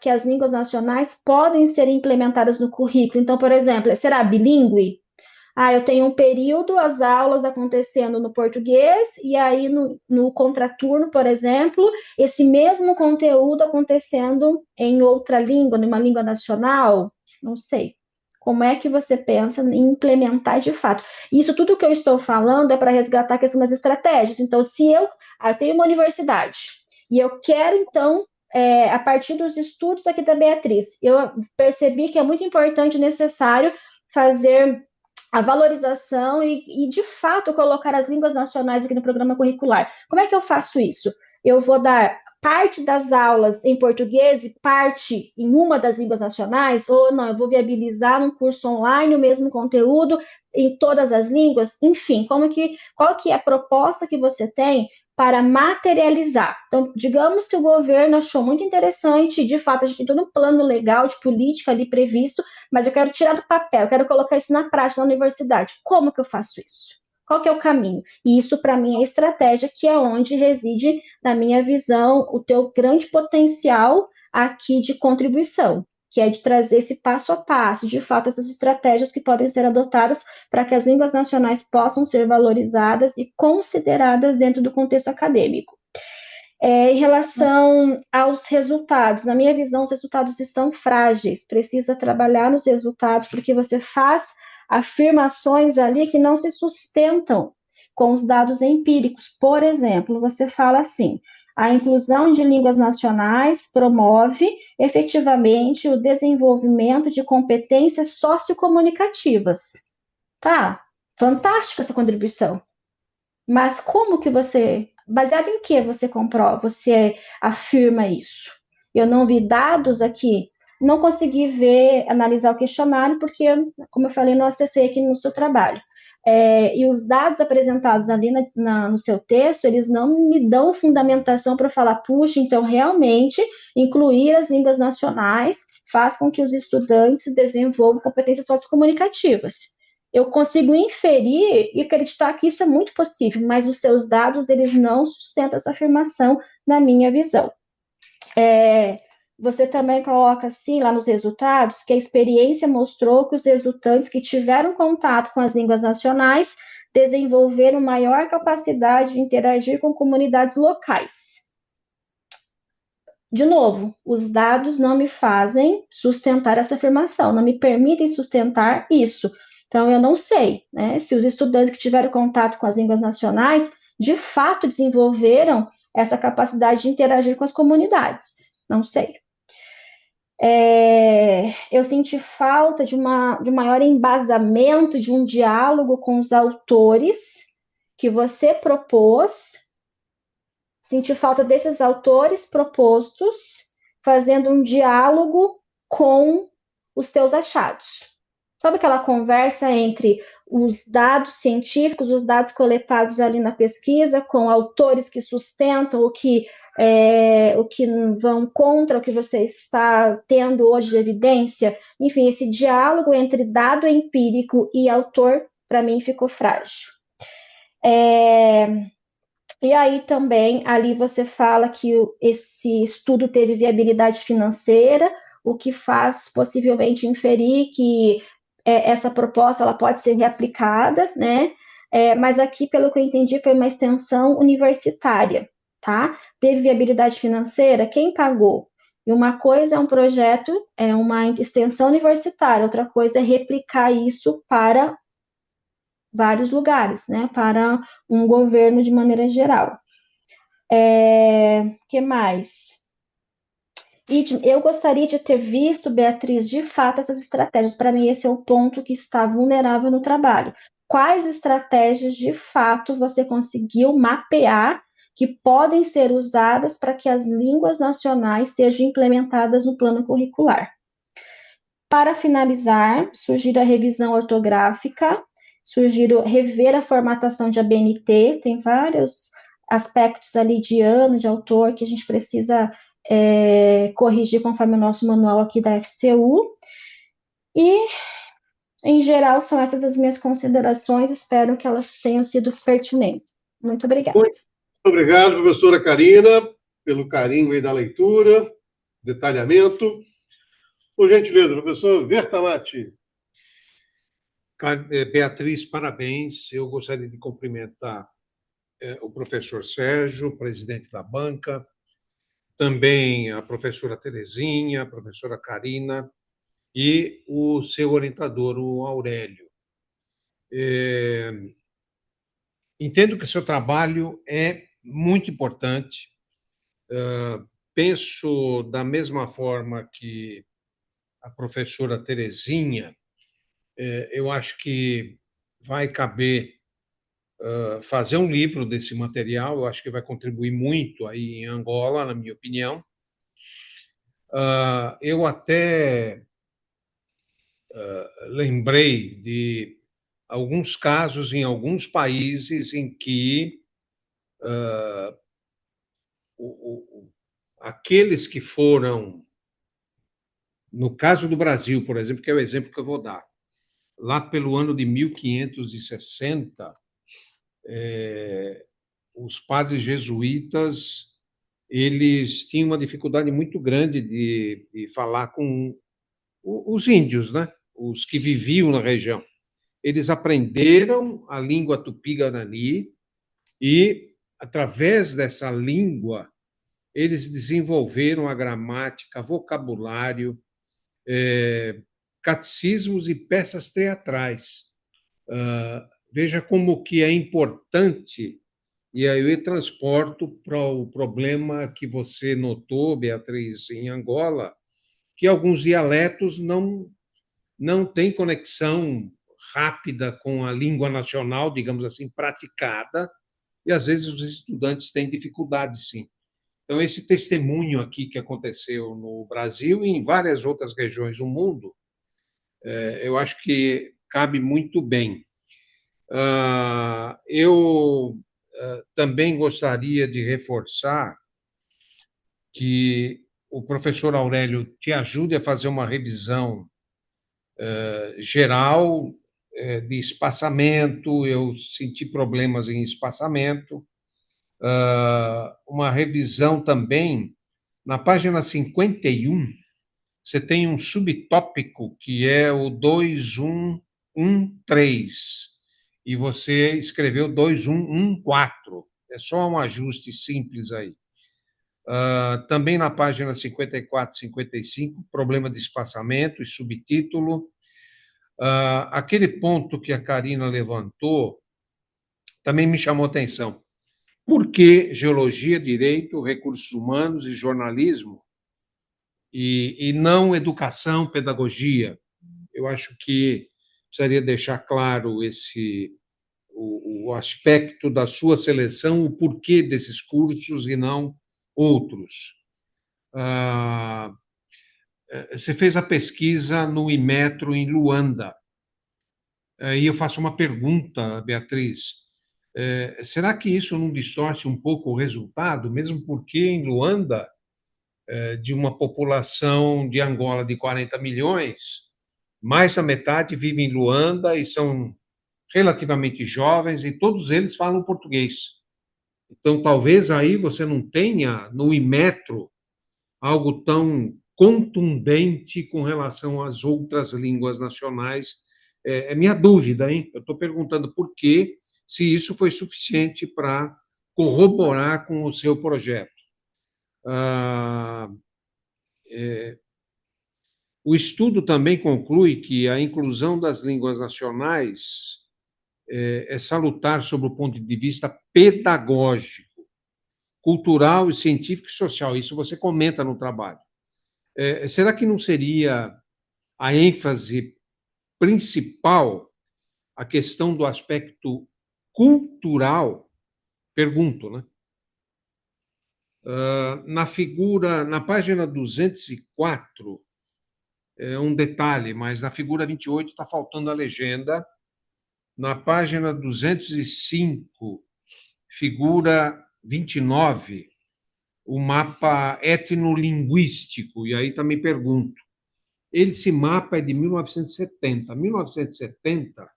as línguas nacionais podem ser implementadas no currículo? Então, por exemplo, será bilíngue? Eu tenho um período, as aulas acontecendo no português, e aí no contraturno, por exemplo, esse mesmo conteúdo acontecendo em outra língua, numa língua nacional? Não sei. Como é que você pensa em implementar de fato? Isso tudo que eu estou falando é para resgatar questões estratégias. Então, se eu tenho uma universidade e eu quero, então, a partir dos estudos aqui da Beatriz, eu percebi que é muito importante e necessário fazer a valorização e, de fato, colocar as línguas nacionais aqui no programa curricular. Como é que eu faço isso? Eu vou dar parte das aulas em português e parte em uma das línguas nacionais, ou não, eu vou viabilizar um curso online, o mesmo conteúdo em todas as línguas, enfim, qual que é a proposta que você tem para materializar? Então, digamos que o governo achou muito interessante, de fato, a gente tem todo um plano legal de política ali previsto, mas eu quero tirar do papel, eu quero colocar isso na prática na universidade. Como que eu faço isso? Qual que é o caminho? E isso, para mim, é estratégia, que é onde reside, na minha visão, o teu grande potencial aqui de contribuição, que é de trazer esse passo a passo, de fato, essas estratégias que podem ser adotadas para que as línguas nacionais possam ser valorizadas e consideradas dentro do contexto acadêmico. Em relação aos resultados, na minha visão, os resultados estão frágeis, precisa trabalhar nos resultados, porque você faz afirmações ali que não se sustentam com os dados empíricos. Por exemplo, você fala assim: a inclusão de línguas nacionais promove efetivamente o desenvolvimento de competências sociocomunicativas. Tá, fantástica essa contribuição. Mas como que baseado em que você comprova, você afirma isso? Eu não vi dados aqui, não consegui analisar o questionário, porque, como eu falei, não acessei aqui no seu trabalho. E os dados apresentados ali no seu texto, eles não me dão fundamentação para falar, puxa, então realmente incluir as línguas nacionais faz com que os estudantes desenvolvam competências sociocomunicativas. Eu consigo inferir e acreditar que isso é muito possível, mas os seus dados, eles não sustentam essa afirmação, na minha visão. Você também coloca, assim, lá nos resultados, que a experiência mostrou que os resultantes que tiveram contato com as línguas nacionais desenvolveram maior capacidade de interagir com comunidades locais. De novo, os dados não me fazem sustentar essa afirmação, não me permitem sustentar isso. Então, eu não sei, né, se os estudantes que tiveram contato com as línguas nacionais, de fato, desenvolveram essa capacidade de interagir com as comunidades. Não sei. Eu senti falta de um maior embasamento, de um diálogo com os autores que você propôs. Senti falta desses autores propostos, fazendo um diálogo com os teus achados. Sabe aquela conversa entre os dados científicos, os dados coletados ali na pesquisa, com autores que sustentam o que vão contra o que você está tendo hoje de evidência? Enfim, esse diálogo entre dado empírico e autor, para mim, ficou frágil. E aí também, ali você fala que esse estudo teve viabilidade financeira, o que faz possivelmente inferir que essa proposta ela pode ser reaplicada, né? Mas aqui, pelo que eu entendi, foi uma extensão universitária, tá? Teve viabilidade financeira, quem pagou? E uma coisa é um projeto, é uma extensão universitária, outra coisa é replicar isso para vários lugares, né? Para um governo de maneira geral. Que mais? E eu gostaria de ter visto, Beatriz, de fato, essas estratégias. Para mim, esse é o ponto que está vulnerável no trabalho. Quais estratégias, de fato, você conseguiu mapear que podem ser usadas para que as línguas nacionais sejam implementadas no plano curricular? Para finalizar, sugiro a revisão ortográfica, sugiro rever a formatação de ABNT, tem vários aspectos ali de ano, de autor, que a gente precisa corrigir conforme o nosso manual aqui da FCU. E, em geral, são essas as minhas considerações, espero que elas tenham sido pertinentes. Muito obrigada. Muito obrigado, professora Karina, pelo carinho aí da leitura, detalhamento. Por gentileza, professor Vertamati. Beatriz, parabéns. Eu gostaria de cumprimentar o professor Sérgio, presidente da banca, também a professora Terezinha, a professora Karina e o seu orientador, o Aurélio. Entendo que o seu trabalho é muito importante. Penso da mesma forma que a professora Terezinha. Eu acho que vai caber fazer um livro desse material. Eu acho que vai contribuir muito aí em Angola, na minha opinião. Eu até lembrei de alguns casos em alguns países em que aqueles que foram, no caso do Brasil, por exemplo, que é o exemplo que eu vou dar, lá pelo ano de 1560, os padres jesuítas eles tinham uma dificuldade muito grande de falar com os índios, né? Os que viviam na região. Eles aprenderam a língua tupi-guarani e, através dessa língua, eles desenvolveram a gramática, vocabulário, catecismos e peças teatrais. Veja como que é importante, e aí eu transporto para o problema que você notou, Beatriz, em Angola, que alguns dialetos não têm conexão rápida com a língua nacional, digamos assim, praticada, e às vezes os estudantes têm dificuldade, sim. Então, esse testemunho aqui que aconteceu no Brasil e em várias outras regiões do mundo, eu acho que cabe muito bem. Eu também gostaria de reforçar que o professor Aurélio te ajude a fazer uma revisão geral de espaçamento. Eu senti problemas em espaçamento. Uma revisão também, na página 51, você tem um subtópico que é o 2113, e você escreveu 2114. É só um ajuste simples aí. Também na página 54 e 55, problema de espaçamento e subtítulo. Aquele ponto que a Karina levantou também me chamou a atenção. Por que geologia, direito, recursos humanos e jornalismo e não educação, pedagogia? Eu acho que precisaria deixar claro o aspecto da sua seleção, o porquê desses cursos e não outros. Você fez a pesquisa no Inmetro em Luanda. E eu faço uma pergunta, Beatriz. Será que isso não distorce um pouco o resultado, mesmo porque em Luanda, de uma população de Angola de 40 milhões, mais da metade vive em Luanda e são relativamente jovens e todos eles falam português. Então, talvez aí você não tenha no Inmetro algo tão contundente com relação às outras línguas nacionais. É minha dúvida, hein? Eu estou perguntando por quê, se isso foi suficiente para corroborar com o seu projeto. O estudo também conclui que a inclusão das línguas nacionais é salutar sob o ponto de vista pedagógico, cultural, científico e social. Isso você comenta no trabalho. Será que não seria a ênfase principal a questão do aspecto cultural? Pergunto, né? Na página 204, um detalhe, mas na figura 28 está faltando a legenda. Na página 205, figura 29, o mapa etnolinguístico. E aí também pergunto, esse mapa é de 1970. Em 1970,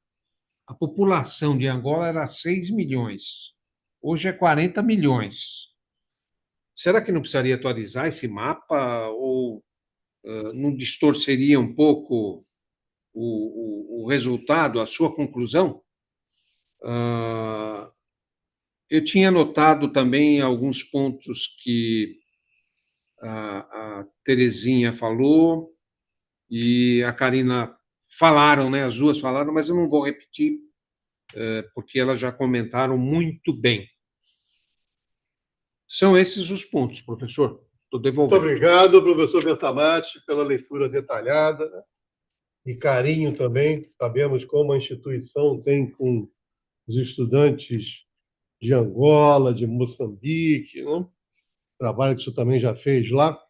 a população de Angola era 6 milhões. Hoje é 40 milhões. será que não precisaria atualizar esse mapa ou não distorceria um pouco o resultado, a sua conclusão? Eu tinha notado também alguns pontos que a Terezinha falou e a Karina falaram, né? As duas falaram, mas eu não vou repetir, porque elas já comentaram muito bem. São esses os pontos, professor. Estou Muito devolvendo. obrigado, professor Bertamati, pela leitura detalhada, né? E carinho também. Sabemos como a instituição tem com os estudantes de Angola, de Moçambique, né? Trabalho que o senhor também já fez lá.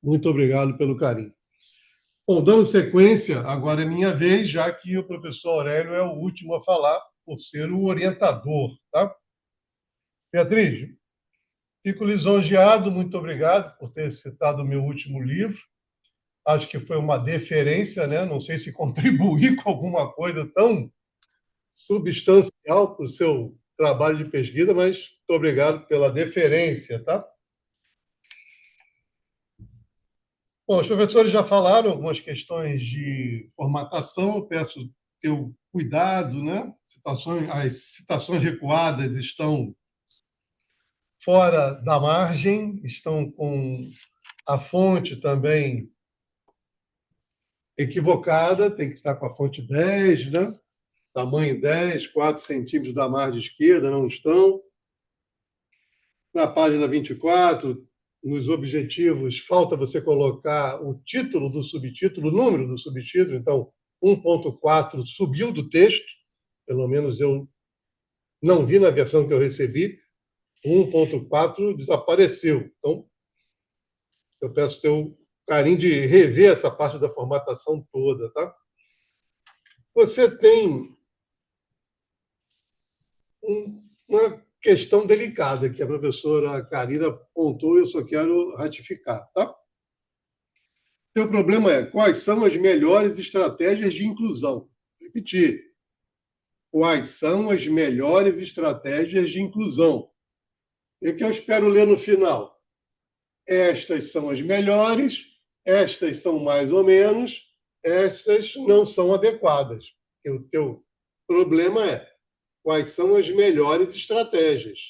Muito obrigado pelo carinho. Bom, dando sequência, agora é minha vez, já que o professor Aurélio é o último a falar, por ser o orientador, tá? Beatriz, fico lisonjeado, muito obrigado por ter citado o meu último livro. Acho que foi uma deferência, né? Não sei se contribuí com alguma coisa tão substancial para o seu trabalho de pesquisa, mas muito obrigado pela deferência, tá? Bom, os professores já falaram algumas questões de formatação, eu peço ter o cuidado, né? As citações recuadas estão fora da margem, estão com a fonte também equivocada, tem que estar com a fonte 10, né? Tamanho 10, 4 centímetros da margem esquerda, não estão. Na página 24, nos objetivos, falta você colocar o título do subtítulo, o número do subtítulo. Então, 1.4 subiu do texto, pelo menos eu não vi na versão que eu recebi. 1.4 desapareceu. Então, eu peço ter o carinho de rever essa parte da formatação toda, tá? Você tem uma questão delicada que a professora Karina apontou e eu só quero ratificar, tá? O problema é quais são as melhores estratégias de inclusão. Repetir. Quais são as melhores estratégias de inclusão? E o que eu espero ler no final? Estas são as melhores, estas são mais ou menos, estas não são adequadas. E o teu problema é quais são as melhores estratégias.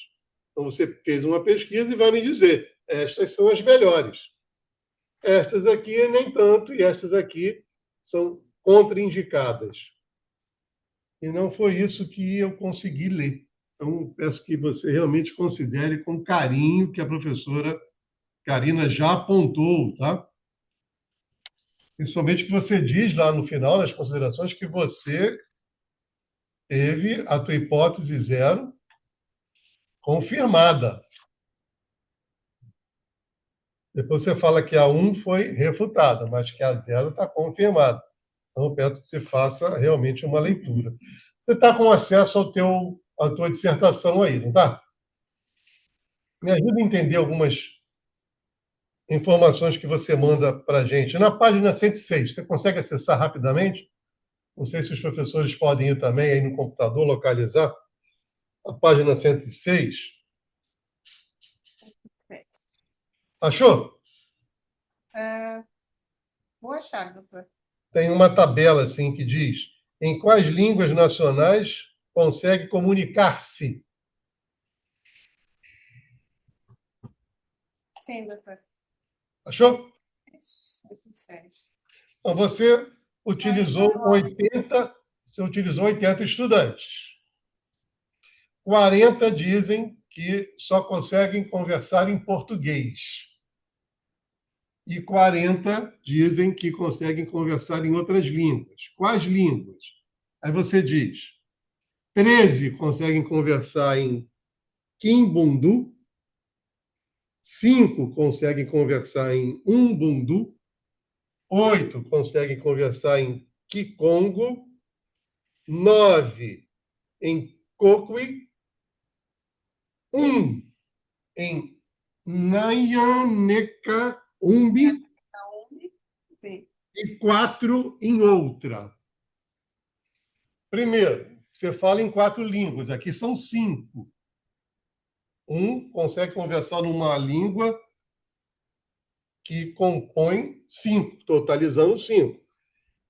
Então, você fez uma pesquisa e vai me dizer, estas são as melhores. Estas aqui nem tanto, e estas aqui são contraindicadas. E não foi isso que eu consegui ler. Então, peço que você realmente considere com carinho que a professora Karina já apontou, tá? Principalmente que você diz lá no final, nas considerações, que você teve a tua hipótese 0 confirmada. Depois você fala que a 1 foi refutada, mas que a 0 está confirmada. Então, eu peço que você faça realmente uma leitura. Você está com acesso à tua dissertação aí, não está? Me ajuda a entender algumas informações que você manda para a gente. Na página 106, você consegue acessar rapidamente? Não sei se os professores podem ir também aí no computador, localizar. A página 106. Achou? Vou achar, doutor. Tem uma tabela assim que diz em quais línguas nacionais consegue comunicar-se. Sim, doutor. Achou? 106. Então, você utilizou 80 estudantes. 40 dizem que só conseguem conversar em português. E 40 dizem que conseguem conversar em outras línguas. Quais línguas? Aí você diz: 13 conseguem conversar em Kimbundu, 5 conseguem conversar em Umbundu, 8 conseguem conversar em Kikongo, 9 em Kokwi, 1 em Nyaneka Umbi Sim. e 4 em outra. Primeiro, você fala em 4 línguas, aqui são 5. Um consegue conversar numa língua que compõe 5, totalizando 5.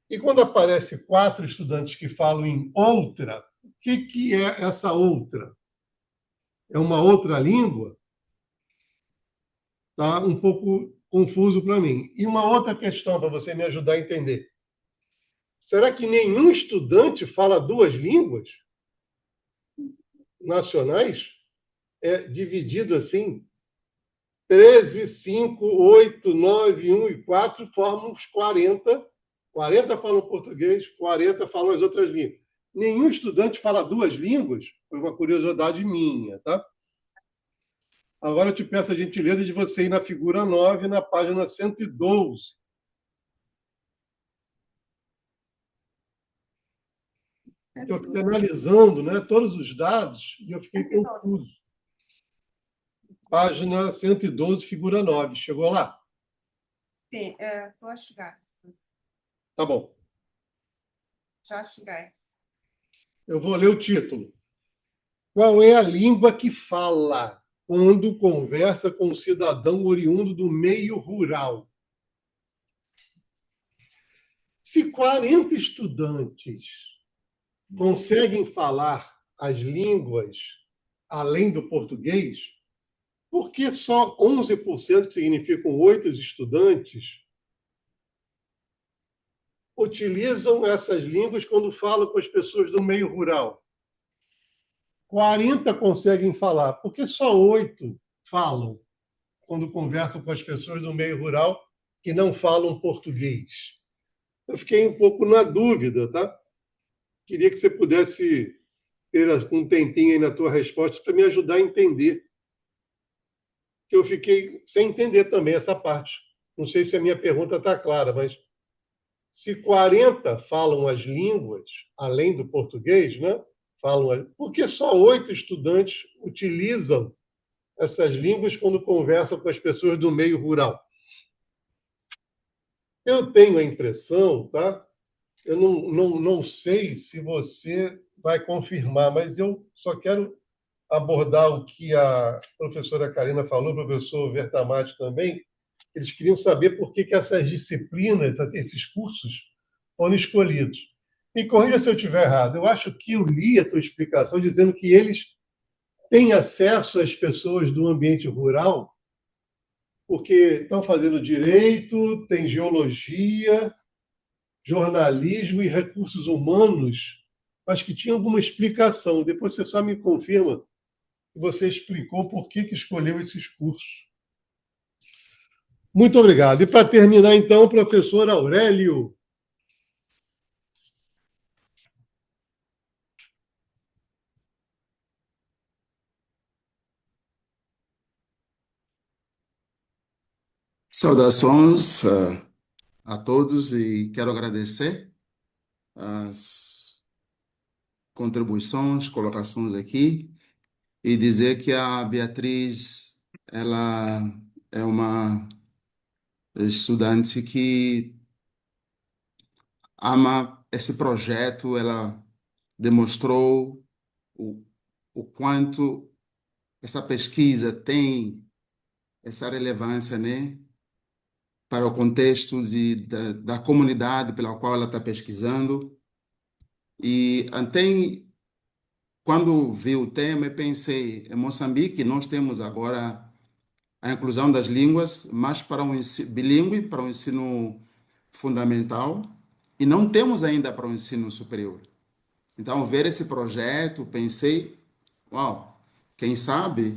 E quando aparece 4 estudantes que falam em outra, o que é essa outra? É uma outra língua? Tá um pouco confuso para mim. E uma outra questão para você me ajudar a entender. Será que nenhum estudante fala 2 línguas nacionais? É dividido assim: 13, 5, 8, 9, 1 e 4 formam os 40. 40 falam português, 40 falam as outras línguas. Nenhum estudante fala 2 línguas? Foi uma curiosidade minha, tá? Agora eu te peço a gentileza de você ir na figura 9, na página 112. Eu fiquei analisando, né, todos os dados e eu fiquei 112. confuso. Página 112, figura 9. Chegou lá? Sim, estou a chegar. Tá bom. Já cheguei. Eu vou ler o título. Qual é a língua que fala quando conversa com um cidadão oriundo do meio rural? Se 40 estudantes conseguem falar as línguas além do português, por que só 11%, que significam 8 estudantes, utilizam essas línguas quando falam com as pessoas do meio rural? 40 conseguem falar, por que só 8 falam quando conversam com as pessoas do meio rural que não falam português? Eu fiquei um pouco na dúvida, tá? Queria que você pudesse ter um tempinho aí na tua resposta para me ajudar a entender. Que eu fiquei sem entender também essa parte. Não sei se a minha pergunta está clara, mas se 40 falam as línguas, além do português, né? Por que só 8 estudantes utilizam essas línguas quando conversam com as pessoas do meio rural? Eu tenho a impressão, tá? Eu não sei se você vai confirmar, mas eu só quero abordar o que a professora Karina falou, o professor Vertamati também. Eles queriam saber por que essas disciplinas, esses cursos, foram escolhidos. Me corrija se eu estiver errado. Eu acho que eu li a tua explicação dizendo que eles têm acesso às pessoas do ambiente rural porque estão fazendo direito, tem geologia, jornalismo e recursos humanos. Acho que tinha alguma explicação. Depois você só me confirma que você explicou por que escolheu esses cursos. Muito obrigado. E para terminar, então, o professor Aurélio. Saudações a todos e quero agradecer as contribuições, colocações aqui e dizer que a Beatriz, ela é uma estudante que ama esse projeto, ela demonstrou o, o quanto essa pesquisa tem essa relevância, né, para o contexto da comunidade pela qual ela está pesquisando. E até quando vi o tema, eu pensei, em Moçambique, nós temos agora a inclusão das línguas, mas para um ensino bilíngue, para o ensino fundamental, e não temos ainda para o ensino superior. Então, ver esse projeto, pensei, uau, quem sabe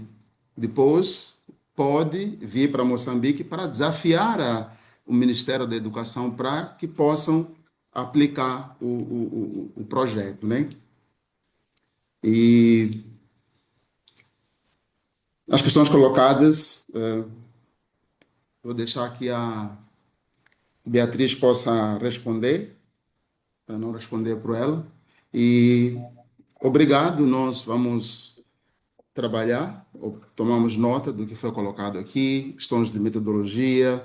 depois pode vir para Moçambique para desafiar o Ministério da Educação para que possam aplicar o projeto, né? E as questões colocadas, vou deixar que a Beatriz possa responder, para não responder por ela. E obrigado, nós vamos trabalhar, tomamos nota do que foi colocado aqui, questões de metodologia,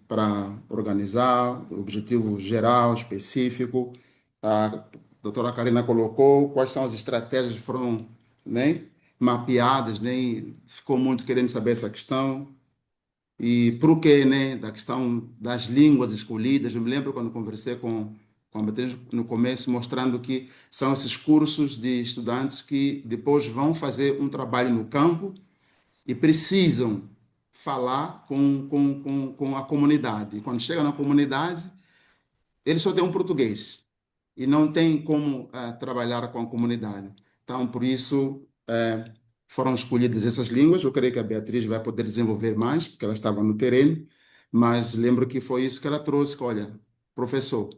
para organizar, o objetivo geral, específico. A doutora Karina colocou quais são as estratégias que foram, né, mapeadas, né? E ficou muito querendo saber essa questão. E por quê, né? Da questão das línguas escolhidas. Eu me lembro quando conversei com a Beatriz no começo, mostrando que são esses cursos de estudantes que depois vão fazer um trabalho no campo e precisam falar com a comunidade. E quando chega na comunidade, eles só têm um português e não tem como trabalhar com a comunidade. Então, por isso, foram escolhidas essas línguas. Eu creio que a Beatriz vai poder desenvolver mais, porque ela estava no terreno, mas lembro que foi isso que ela trouxe, que, olha, professor,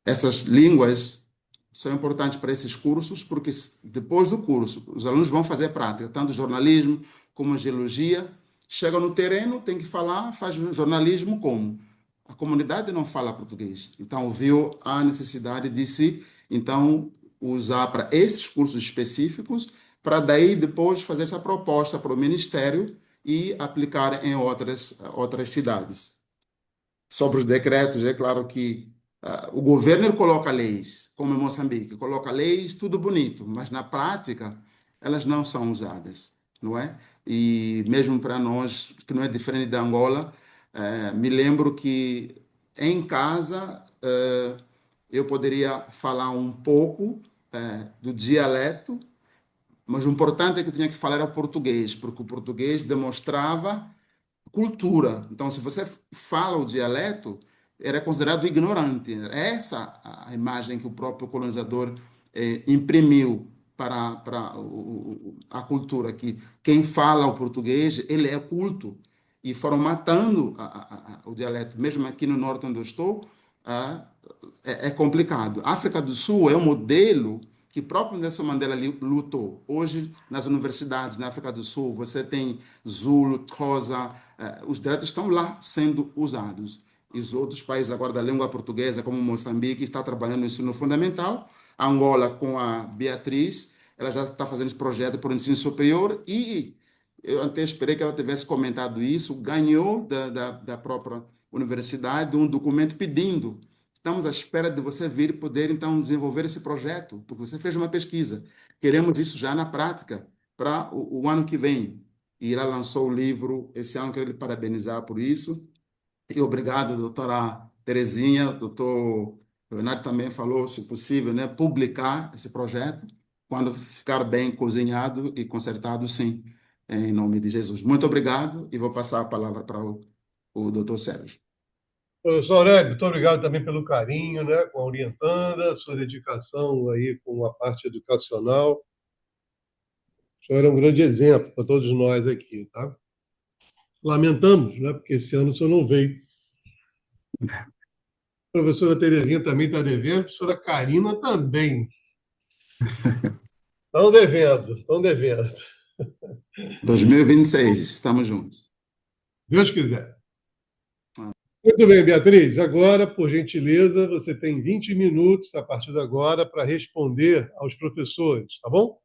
essas línguas são importantes para esses cursos, porque depois do curso, os alunos vão fazer prática, tanto jornalismo como geologia. Chegam no terreno, tem que falar, faz jornalismo como? A comunidade não fala português. Então, viu a necessidade de se, então, usar para esses cursos específicos, para daí depois fazer essa proposta para o Ministério e aplicar em outras cidades. Sobre os decretos, é claro que o governo ele coloca leis, como em Moçambique, coloca leis, tudo bonito, mas na prática elas não são usadas, não é? E mesmo para nós, que não é diferente da Angola, me lembro que em casa eu poderia falar um pouco do dialeto, mas o importante é que eu tinha que falar era português, porque o português demonstrava cultura. Então, se você fala o dialeto, era considerado ignorante. Essa a imagem que o próprio colonizador imprimiu para a cultura, que quem fala o português, ele é culto. E foram matando o dialeto. Mesmo aqui no norte onde eu estou, ah, é complicado. A África do Sul é um modelo que o próprio Nelson Mandela lutou. Hoje, nas universidades na África do Sul, você tem Zulu, Xhosa, os dialetos estão lá sendo usados. E os outros países agora da língua portuguesa, como Moçambique, está trabalhando no ensino fundamental. A Angola, com a Beatriz, ela já está fazendo esse projeto para o ensino superior e eu até esperei que ela tivesse comentado isso, ganhou da própria universidade um documento pedindo. Estamos à espera de você vir e poder, então, desenvolver esse projeto, porque você fez uma pesquisa. Queremos isso já na prática para o ano que vem. E ela lançou o livro esse ano, quero lhe parabenizar por isso. E obrigado, doutora Terezinha. Doutor Leonardo também falou, se possível, né, publicar esse projeto. Quando ficar bem cozinhado e consertado, sim, em nome de Jesus. Muito obrigado e vou passar a palavra para o doutor Sérgio. Professor Aurélio, muito obrigado também pelo carinho, né, com a orientanda, sua dedicação aí com a parte educacional. O senhor é um grande exemplo para todos nós aqui, tá? Lamentamos, né, porque esse ano o senhor não veio. A professora Terezinha também está devendo, a professora Karina também. Estão devendo, estão devendo. 2026, estamos juntos. Deus quiser. Muito bem, Beatriz. Agora, por gentileza, você tem 20 minutos a partir de agora para responder aos professores, tá bom?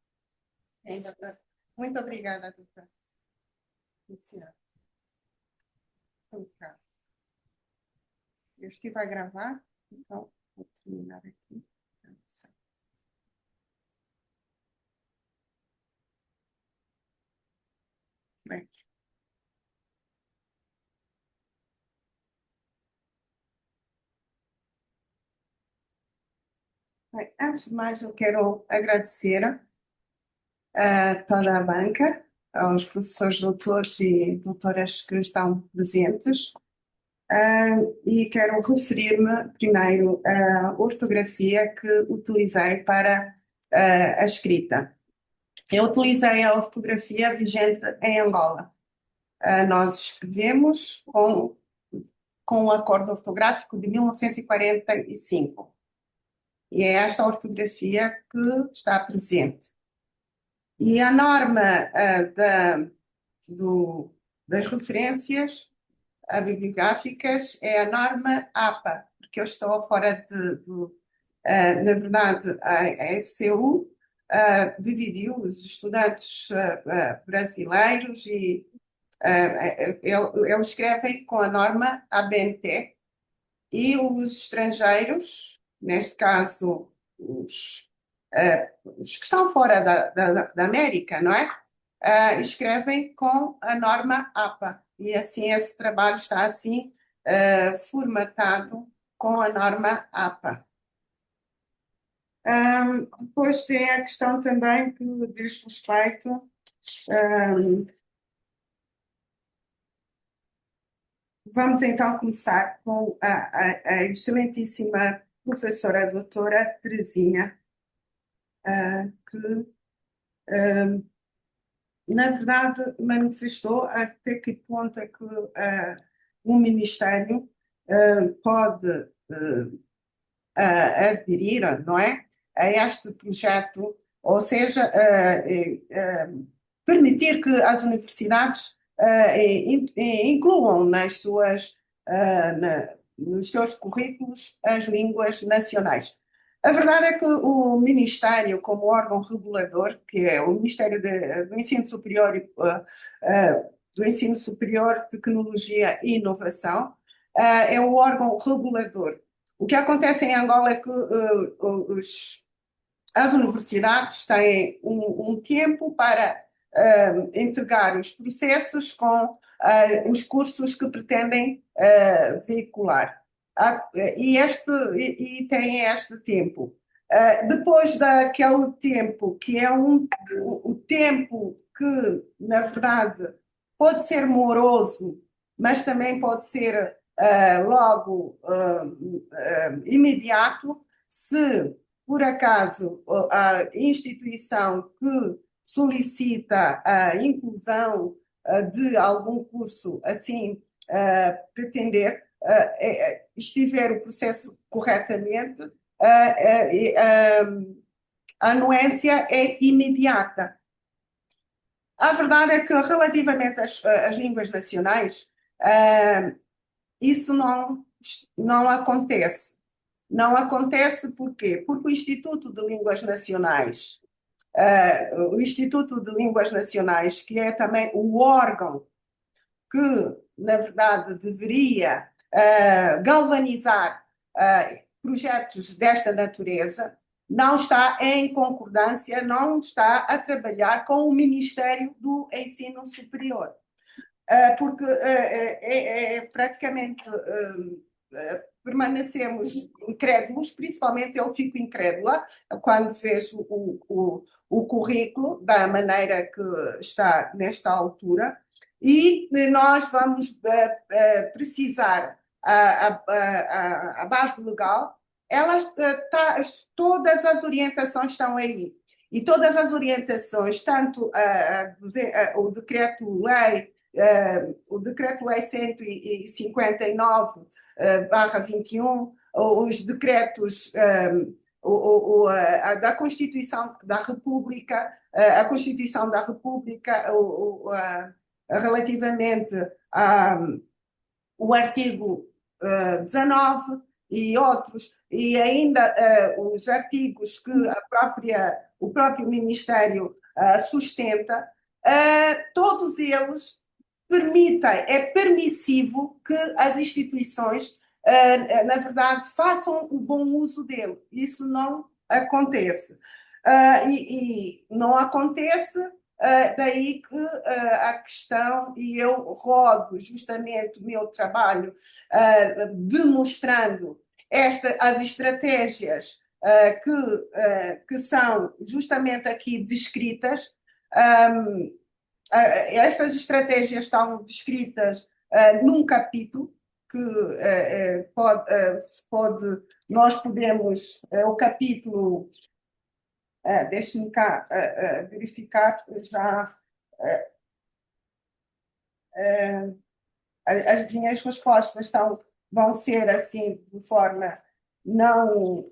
Bem, doutora. Muito obrigada, doutora. Eu estive a gravar, então vou terminar aqui. Bem. Bem, antes de mais, eu quero agradecer a toda a banca, aos professores doutores e doutoras que estão presentes, e quero referir-me primeiro à ortografia que utilizei para a escrita. Eu utilizei a ortografia vigente em Angola. Nós escrevemos com o acordo ortográfico de 1945. E é esta ortografia que está presente. E a norma das referências bibliográficas é a norma APA, porque eu estou fora na verdade, a FCU dividiu os estudantes brasileiros e eles escrevem com a norma ABNT e os estrangeiros, neste caso os os que estão fora da América, não é? Escrevem com a norma APA. E assim esse trabalho está assim formatado com a norma APA. Depois tem a questão também que diz respeito. Vamos então começar com a excelentíssima professora doutora Terezinha, que na verdade manifestou até que ponto é que o Ministério pode aderir, não é, a este projeto, ou seja, permitir que as universidades incluam nos seus currículos as línguas nacionais. A verdade é que o Ministério, como órgão regulador, que é o Ministério do Ensino Superior, Tecnologia e Inovação, é o órgão regulador. O que acontece em Angola é que as universidades têm um tempo para entregar os processos com os cursos que pretendem veicular. E tem este tempo. Depois daquele tempo, que é o tempo que, na verdade, pode ser moroso, mas também pode ser logo imediato, se por acaso a instituição que solicita a inclusão de algum curso assim pretender, estiver o processo corretamente, a anuência é imediata. A verdade é que, relativamente às línguas nacionais, isso não acontece. Não acontece porquê? Porque o Instituto de Línguas Nacionais, que é também o órgão que, na verdade, deveria galvanizar projetos desta natureza, não está em concordância, não está a trabalhar com o Ministério do Ensino Superior. Porque praticamente permanecemos incrédulos, principalmente eu fico incrédula quando vejo o currículo da maneira que está nesta altura, e nós vamos precisar a base legal, todas as orientações estão aí, e todas as orientações, tanto o decreto-lei, o decreto-lei 159/21, os decretos da Constituição da República, a Constituição da República relativamente ao artigo 19 e outros, e ainda os artigos que o próprio Ministério sustenta, todos eles é permissivo que as instituições, na verdade, façam o bom uso dele. Isso não acontece. E não acontece, daí que a questão, e eu rodo justamente o meu trabalho demonstrando as estratégias que são justamente aqui descritas. Essas estratégias estão descritas num capítulo que nós podemos, o capítulo, deixe-me cá verificar já as minhas respostas vão ser assim de forma não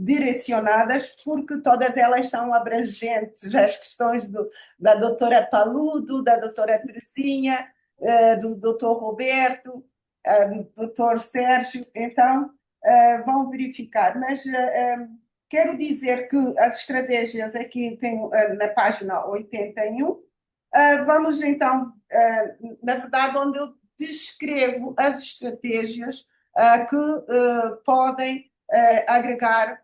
direcionadas, porque todas elas são abrangentes, as questões da doutora Paludo, da doutora Terezinha, do doutor Roberto, do doutor Sérgio, então vão verificar. Mas quero dizer que as estratégias aqui tem na página 81, vamos então, na verdade, onde eu descrevo as estratégias que podem agregar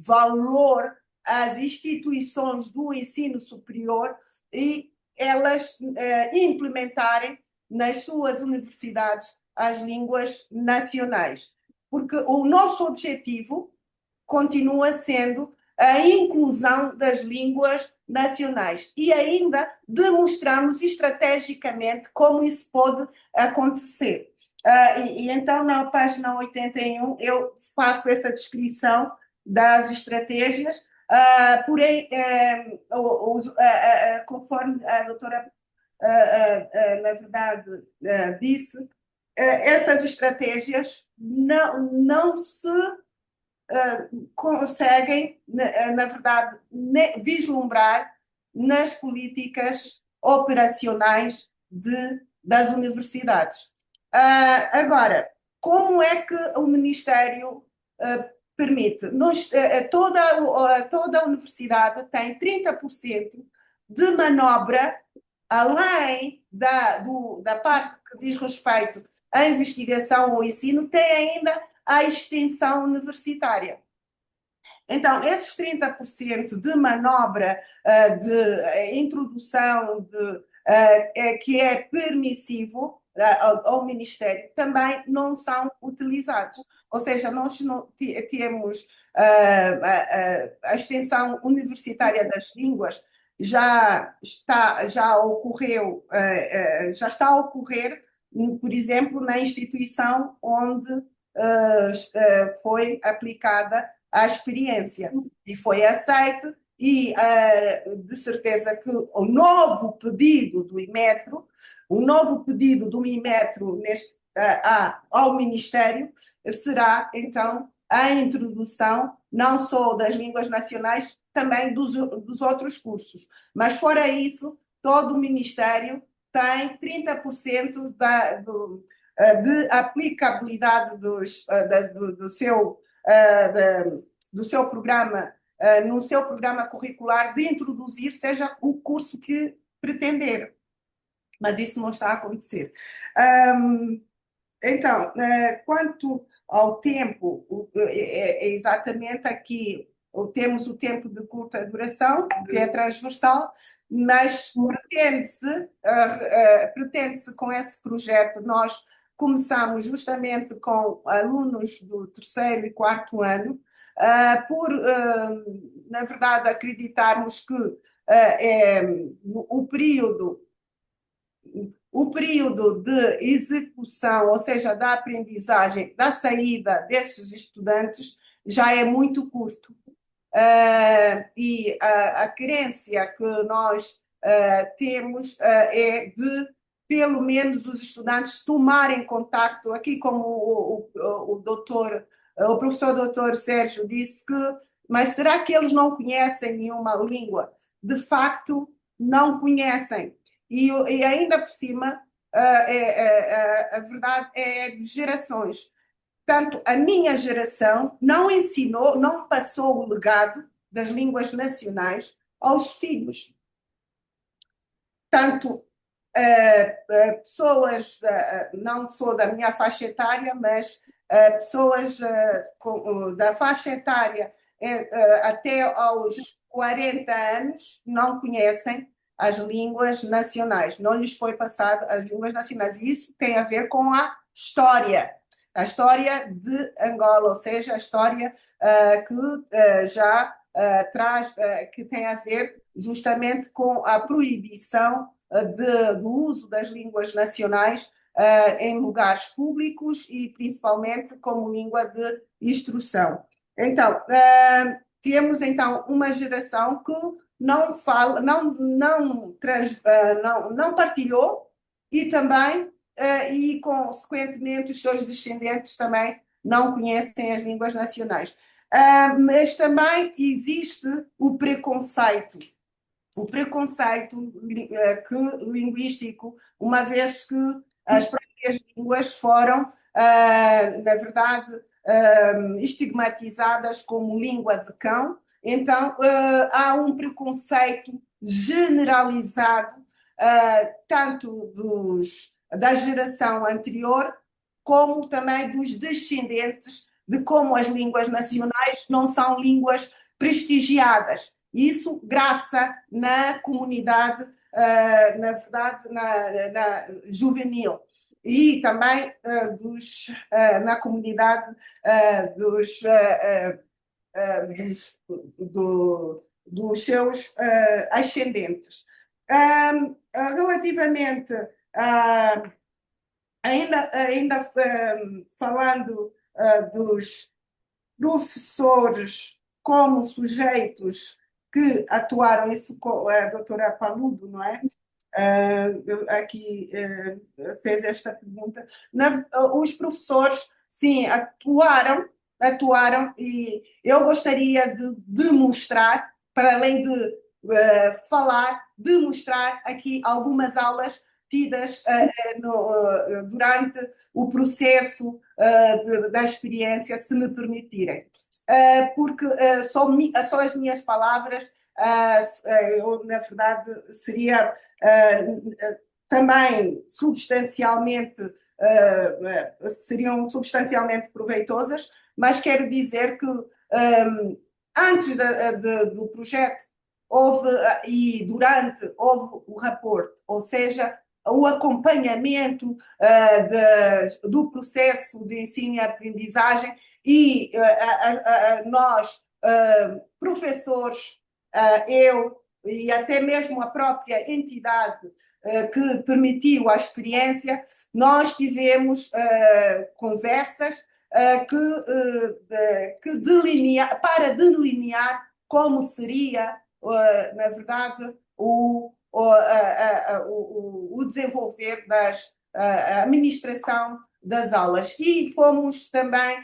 valor às instituições do ensino superior e elas implementarem nas suas universidades as línguas nacionais. Porque o nosso objetivo continua sendo a inclusão das línguas nacionais e ainda demonstramos estrategicamente como isso pode acontecer. Então, na página 81, eu faço essa descrição das estratégias, porém, conforme a doutora, na verdade, disse, essas estratégias não se conseguem, na verdade, vislumbrar nas políticas operacionais das universidades. Agora, como é que o Ministério permite? Toda a universidade tem 30% de manobra, além da parte que diz respeito à investigação ou ensino, tem ainda a extensão universitária. Então, esses 30% de manobra, de introdução, que é permissivo ao Ministério, também não são utilizados. Ou seja, nós temos a extensão universitária das línguas, já está a ocorrer, por exemplo, na instituição onde foi aplicada a experiência e foi aceito e de certeza que o novo pedido do Inmetro ao Ministério será então a introdução não só das línguas nacionais, também dos outros cursos. Mas fora isso, todo o Ministério tem 30% de aplicabilidade do seu programa, no seu programa curricular, de introduzir, seja o curso que pretender. Mas isso não está a acontecer. Então, quanto ao tempo, é exatamente aqui temos o tempo de curta duração, que é transversal, mas pretende-se com esse projeto, nós começamos justamente com alunos do 3º e 4º ano, na verdade, acreditarmos que o período de execução, ou seja, da aprendizagem, da saída desses estudantes, já é muito curto. E a querência que nós temos é de, pelo menos, os estudantes tomarem contacto, aqui como o professor doutor Sérgio disse, mas será que eles não conhecem nenhuma língua? De facto, não conhecem. E ainda por cima, a verdade é de gerações. Tanto a minha geração não ensinou, não passou o legado das línguas nacionais aos filhos. Tanto pessoas, não sou da minha faixa etária, mas pessoas da faixa etária até aos 40 anos não conhecem as línguas nacionais. Não lhes foi passado as línguas nacionais. E isso tem a ver com a história de Angola, ou seja, a história que já traz, que tem a ver justamente com a proibição do uso das línguas nacionais em lugares públicos e principalmente como língua de instrução. Então, temos então uma geração que não fala, não partilhou e também e, consequentemente, os seus descendentes também não conhecem as línguas nacionais. Mas também existe o preconceito linguístico, uma vez que as próprias línguas foram, na verdade, estigmatizadas como língua de cão. Então, há um preconceito generalizado, tanto da geração anterior, como também dos descendentes de como as línguas nacionais não são línguas prestigiadas. Isso graças na comunidade, na verdade, na juvenil. E também na comunidade dos seus ascendentes. Relativamente ainda falando dos professores como sujeitos que atuaram, isso com a doutora Paludo, não é? Aqui fez esta pergunta. Os professores, sim, atuaram, e eu gostaria de demonstrar, para além de falar, demonstrar aqui algumas aulas tidas durante o processo da experiência, se me permitirem. Porque só as minhas palavras, eu, na verdade, também seriam substancialmente proveitosas, mas quero dizer que antes do projeto e durante houve o raporto, ou seja, o acompanhamento do processo de ensino e aprendizagem, e nós, professores, eu e até mesmo a própria entidade que permitiu a experiência, nós tivemos conversas para delinear como seria, na verdade, o desenvolver a administração das aulas. E fomos também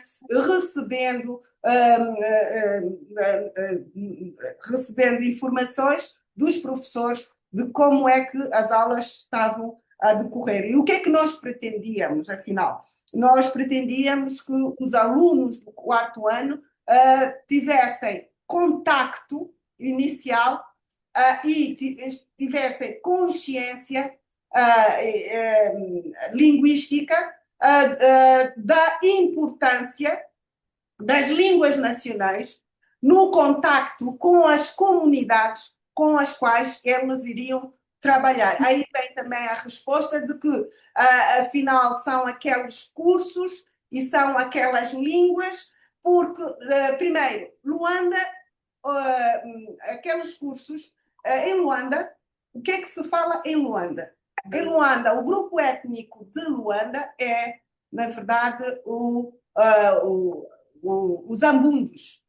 recebendo informações dos professores de como é que as aulas estavam a decorrer. E o que é que nós pretendíamos, afinal? Nós pretendíamos que os alunos do 4º ano tivessem contacto inicial e tivessem consciência linguística da importância das línguas nacionais no contacto com as comunidades com as quais eles iriam trabalhar. Aí vem também a resposta de que, afinal, são aqueles cursos e são aquelas línguas, porque, primeiro, Luanda, aqueles cursos, em Luanda, o que é que se fala em Luanda? Em Luanda, o grupo étnico de Luanda é, na verdade, os ambundos.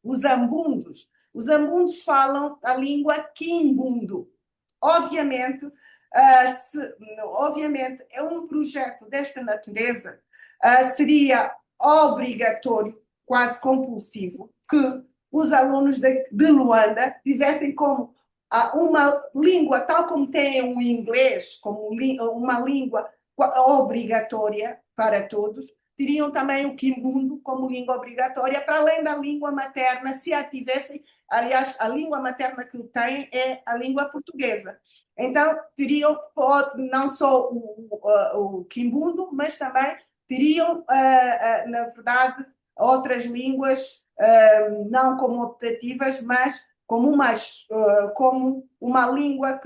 Os ambundos falam a língua quimbundo. Obviamente, é um projeto desta natureza, seria obrigatório, quase compulsivo, que os alunos de Luanda tivessem como uma língua, tal como tem o inglês, como uma língua obrigatória para todos, teriam também o quimbundo como língua obrigatória, para além da língua materna, se a tivessem. Aliás, a língua materna que têm é a língua portuguesa. Então, teriam não só o quimbundo, mas também teriam, na verdade, outras línguas, não como optativas, mas como uma língua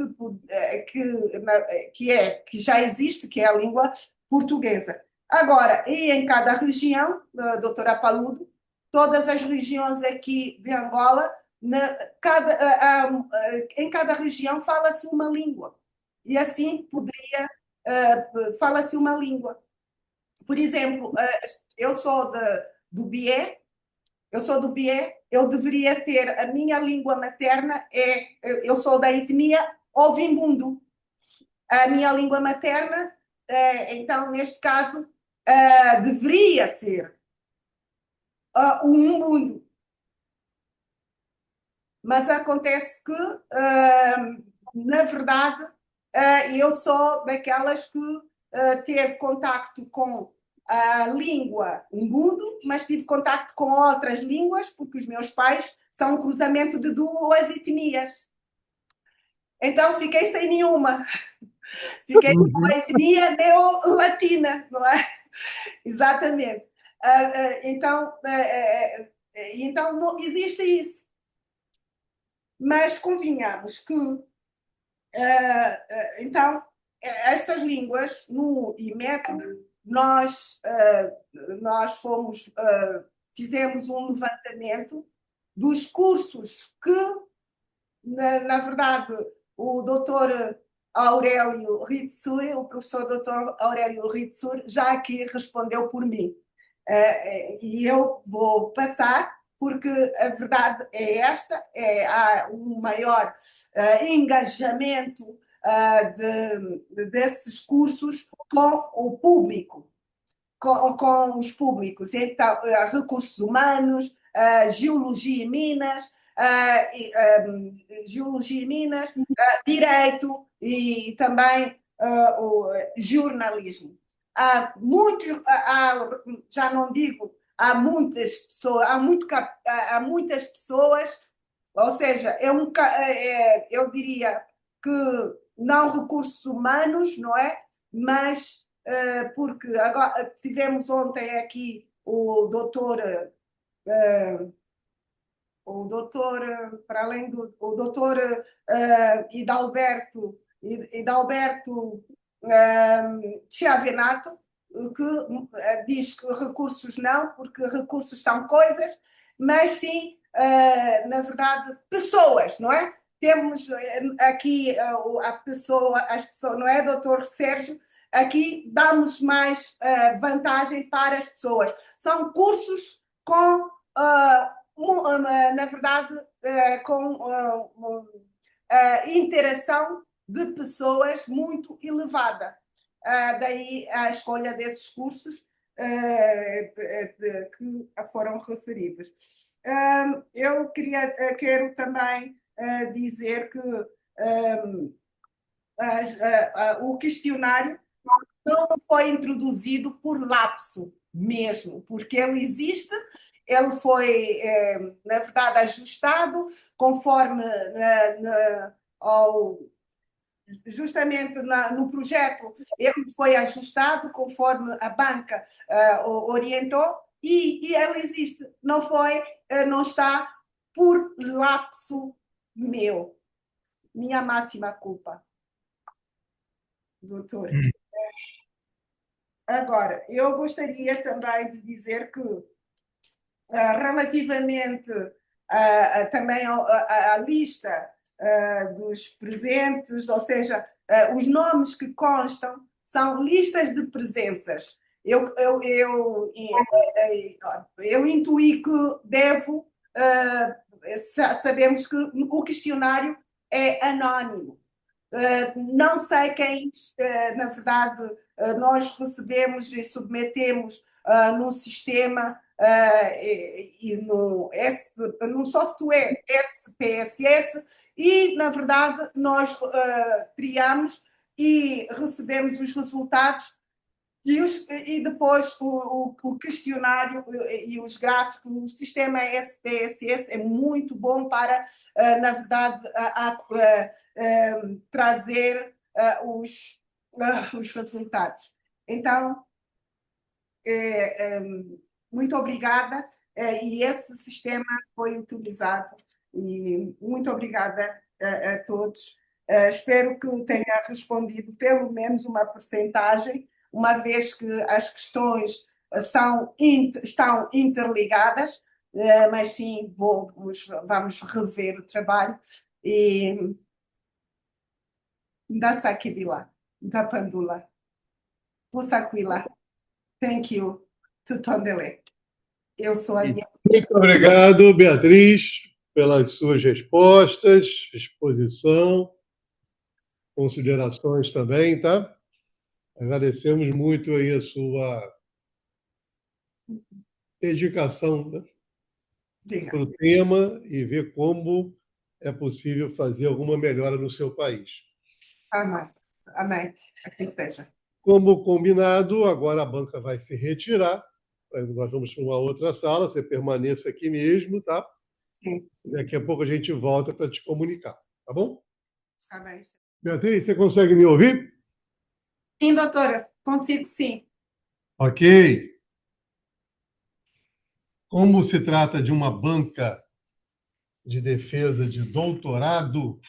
que já existe, que é a língua portuguesa. Agora, e em cada região, doutora Paludo, todas as regiões aqui de Angola, em cada região fala-se uma língua. E assim fala-se uma língua. Por exemplo, eu sou do Bié, eu deveria ter a minha língua materna, eu sou da etnia Ovimbundo. A minha língua materna, então, neste caso, deveria ser o Umbundo. Mas acontece que, na verdade, eu sou daquelas que teve contacto com a língua Umbundo, mas tive contacto com outras línguas, porque os meus pais são um cruzamento de duas etnias. Então, fiquei sem nenhuma. Fiquei com a etnia neolatina, não é? Exatamente. Então não existe isso. Mas convenhamos que, então, essas línguas, no IMETRO, nós fizemos um levantamento dos cursos que, na verdade, o doutor Aurélio Ritsur, o professor doutor Aurélio Ritsur, já aqui respondeu por mim. E eu vou passar, porque a verdade é esta, há um maior engajamento desses cursos com o público, com os públicos. Então, recursos humanos, geologia e minas, direito e também o jornalismo. Já não digo, há muitas pessoas, ou seja, eu diria que não recursos humanos, não é? Mas porque agora tivemos ontem aqui o doutor, para além do doutor Hidalberto Chiavenato, que diz que recursos não, porque recursos são coisas, mas sim, na verdade, pessoas, não é? Temos aqui as pessoas, não é, doutor Sérgio? Aqui damos mais vantagem para as pessoas. São cursos com, na verdade, com interação de pessoas muito elevada. Daí a escolha desses cursos que foram referidos. Eu quero também dizer que o questionário não foi introduzido por lapso mesmo, porque ele existe, ele foi, na verdade, ajustado conforme justamente no projeto, ele foi ajustado conforme a banca orientou e ele existe, não está por lapso meu. Minha máxima culpa, doutor. Agora, eu gostaria também de dizer que, relativamente também à lista dos presentes, ou seja, os nomes que constam são listas de presenças. Eu intuí que devo, sabemos que o questionário é anónimo. Não sei quem, na verdade, nós recebemos e submetemos no sistema e no software SPSS e, na verdade, nós triamos e recebemos os resultados e depois o questionário e os gráficos, o sistema SPSS é muito bom para, na verdade, trazer os resultados. Então, muito obrigada, e esse sistema foi utilizado, e muito obrigada a todos. Espero que tenha respondido pelo menos uma percentagem, uma vez que as questões estão interligadas, mas sim, vamos rever o trabalho e nda Sakibila, nda Pandula, Pusaquila. Thank you, Tutondele. Eu sou a Beatriz. Muito obrigado, Beatriz, pelas suas respostas, exposição, considerações também, tá? Agradecemos muito aí a sua dedicação, né, para o tema e ver como é possível fazer alguma melhora no seu país. Amém. Amém. Assim seja. Como combinado, agora a banca vai se retirar. Nós vamos para uma outra sala, você permaneça aqui mesmo, tá? Sim. Daqui a pouco a gente volta para te comunicar, tá bom? Está bem. Beatriz, você consegue me ouvir? Sim, doutora, consigo sim. Ok. Como se trata de uma banca de defesa de doutorado,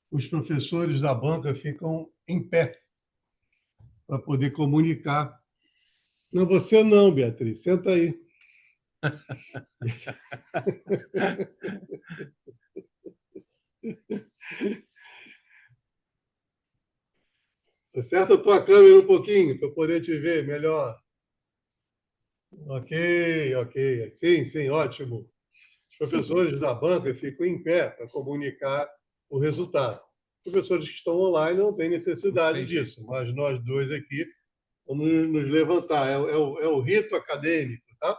os professores da banca ficam em pé para poder comunicar. Não, você não, Beatriz, senta aí. Acerta a tua câmera um pouquinho para eu poder te ver melhor. Ok, ok. Sim, sim, ótimo. Os professores da banca ficam em pé para comunicar o resultado. Os professores que estão online não têm necessidade disso, mas nós dois aqui vamos nos levantar. É o rito acadêmico, tá?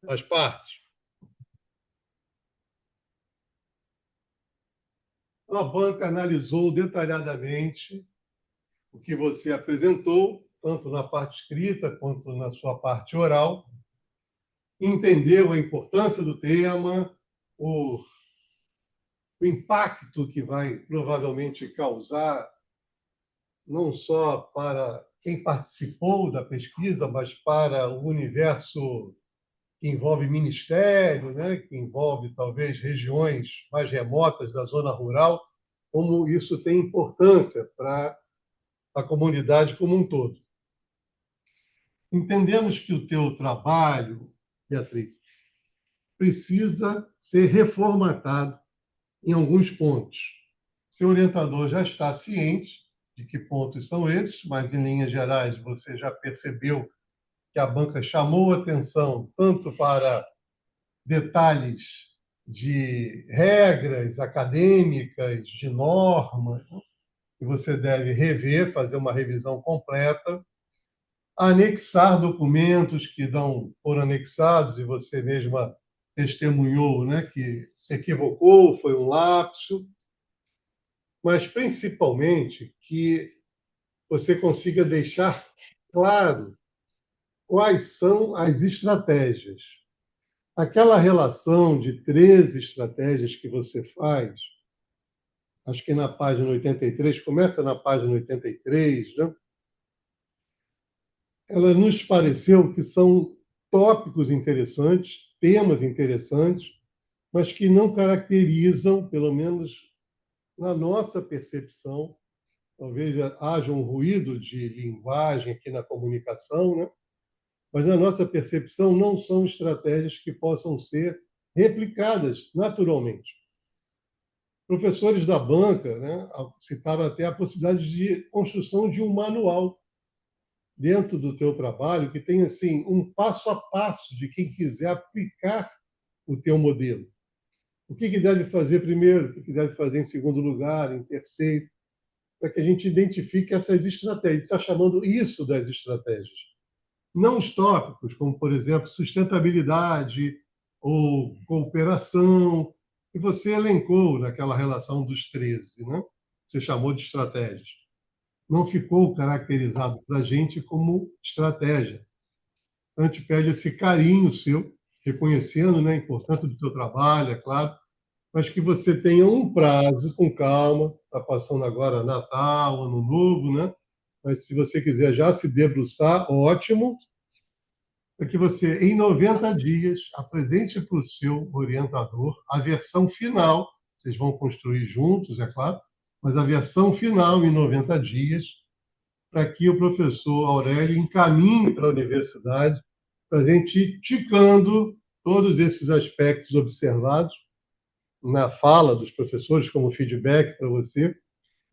Faz parte. A banca analisou detalhadamente o que você apresentou, tanto na parte escrita quanto na sua parte oral, entendeu a importância do tema, o impacto que vai provavelmente causar, não só para quem participou da pesquisa, mas para o universo que envolve ministério, né, que envolve talvez regiões mais remotas da zona rural, como isso tem importância para a comunidade como um todo. Entendemos que o teu trabalho, Beatriz, precisa ser reformatado em alguns pontos. Seu orientador já está ciente de que pontos são esses, mas, em linhas gerais, você já percebeu que a banca chamou atenção tanto para detalhes de regras acadêmicas, de normas, que você deve rever, fazer uma revisão completa, anexar documentos que não foram anexados e você mesma testemunhou, né, que se equivocou, foi um lapso, mas principalmente que você consiga deixar claro quais são as estratégias. Aquela relação de 13 estratégias que você faz, acho que na página 83, começa na página 83, né? Ela nos pareceu que são tópicos interessantes, temas interessantes, mas que não caracterizam, pelo menos na nossa percepção, talvez haja um ruído de linguagem aqui na comunicação, né? Mas na nossa percepção não são estratégias que possam ser replicadas naturalmente. Professores da banca, né, citaram até a possibilidade de construção de um manual dentro do teu trabalho que tem assim um passo a passo de quem quiser aplicar o teu modelo. O que deve fazer primeiro, o que deve fazer em segundo lugar, em terceiro, para que a gente identifique essas estratégias. Está chamando isso das estratégias. Não os tópicos, como, por exemplo, sustentabilidade ou cooperação, que você elencou naquela relação dos 13, né? Você chamou de estratégias. Não ficou caracterizado para a gente como estratégia. Então, a gente pede esse carinho seu, reconhecendo, né, a importância do teu trabalho, é claro, mas que você tenha um prazo, com calma, está passando agora Natal, Ano Novo, né? Mas se você quiser já se debruçar, ótimo, para que você, em 90 dias, apresente para o seu orientador a versão final, vocês vão construir juntos, é claro, mas a versão final, em 90 dias, para que o professor Aurélio encaminhe para a universidade, para a gente ir ticando todos esses aspectos observados na fala dos professores, como feedback para você,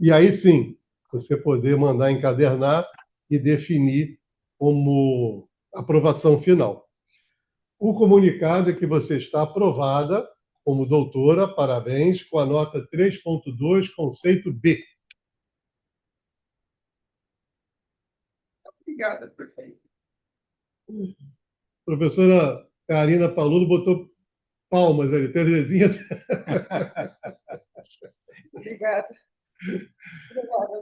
e aí sim, você poder mandar encadernar e definir como aprovação final. O comunicado é que você está aprovada como doutora, parabéns, com a nota 3.2, conceito B. Obrigada, perfeito. Professora Karina Paludo botou palmas ali, Terezinha. Obrigada.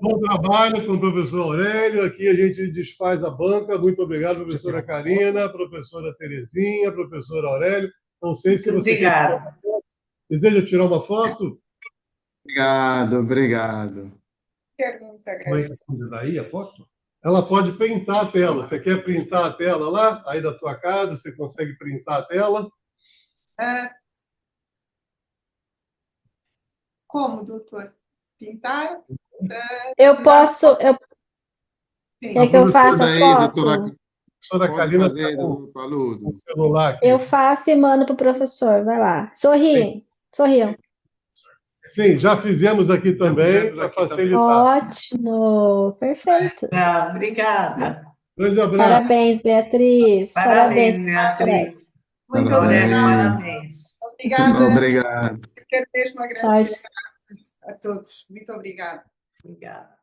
Bom trabalho com o professor Aurélio. Aqui a gente desfaz a banca. Muito obrigado, professora Karina, professora Terezinha, professor Aurélio. Não sei se Muito você obrigada. deseja tirar uma foto. Obrigado, obrigado. Quero muito Vai agradecer. daí a foto? ela pode printar a tela. Você quer printar a tela lá? Aí da tua casa, você consegue printar a tela? Como, doutor? Pintar? Eu Tirar posso, Sim. quer que eu faça Tudo a aí, foto? doutora, Professora pode Karina fazer, está com doutor Paludo. o celular aqui. Eu faço e mando para o professor. Vai lá. Sorriem. Sorriam. Sim, já fizemos aqui também, para facilitar. Ótimo. Perfeito. Ah, obrigada. Grande abraço. Parabéns, Beatriz. Parabéns, Beatriz. Muito Floresta, obrigada. parabéns. Obrigada. Obrigado. Quero mesmo Tchau. agradecer a todos. Muito obrigada. Obrigada.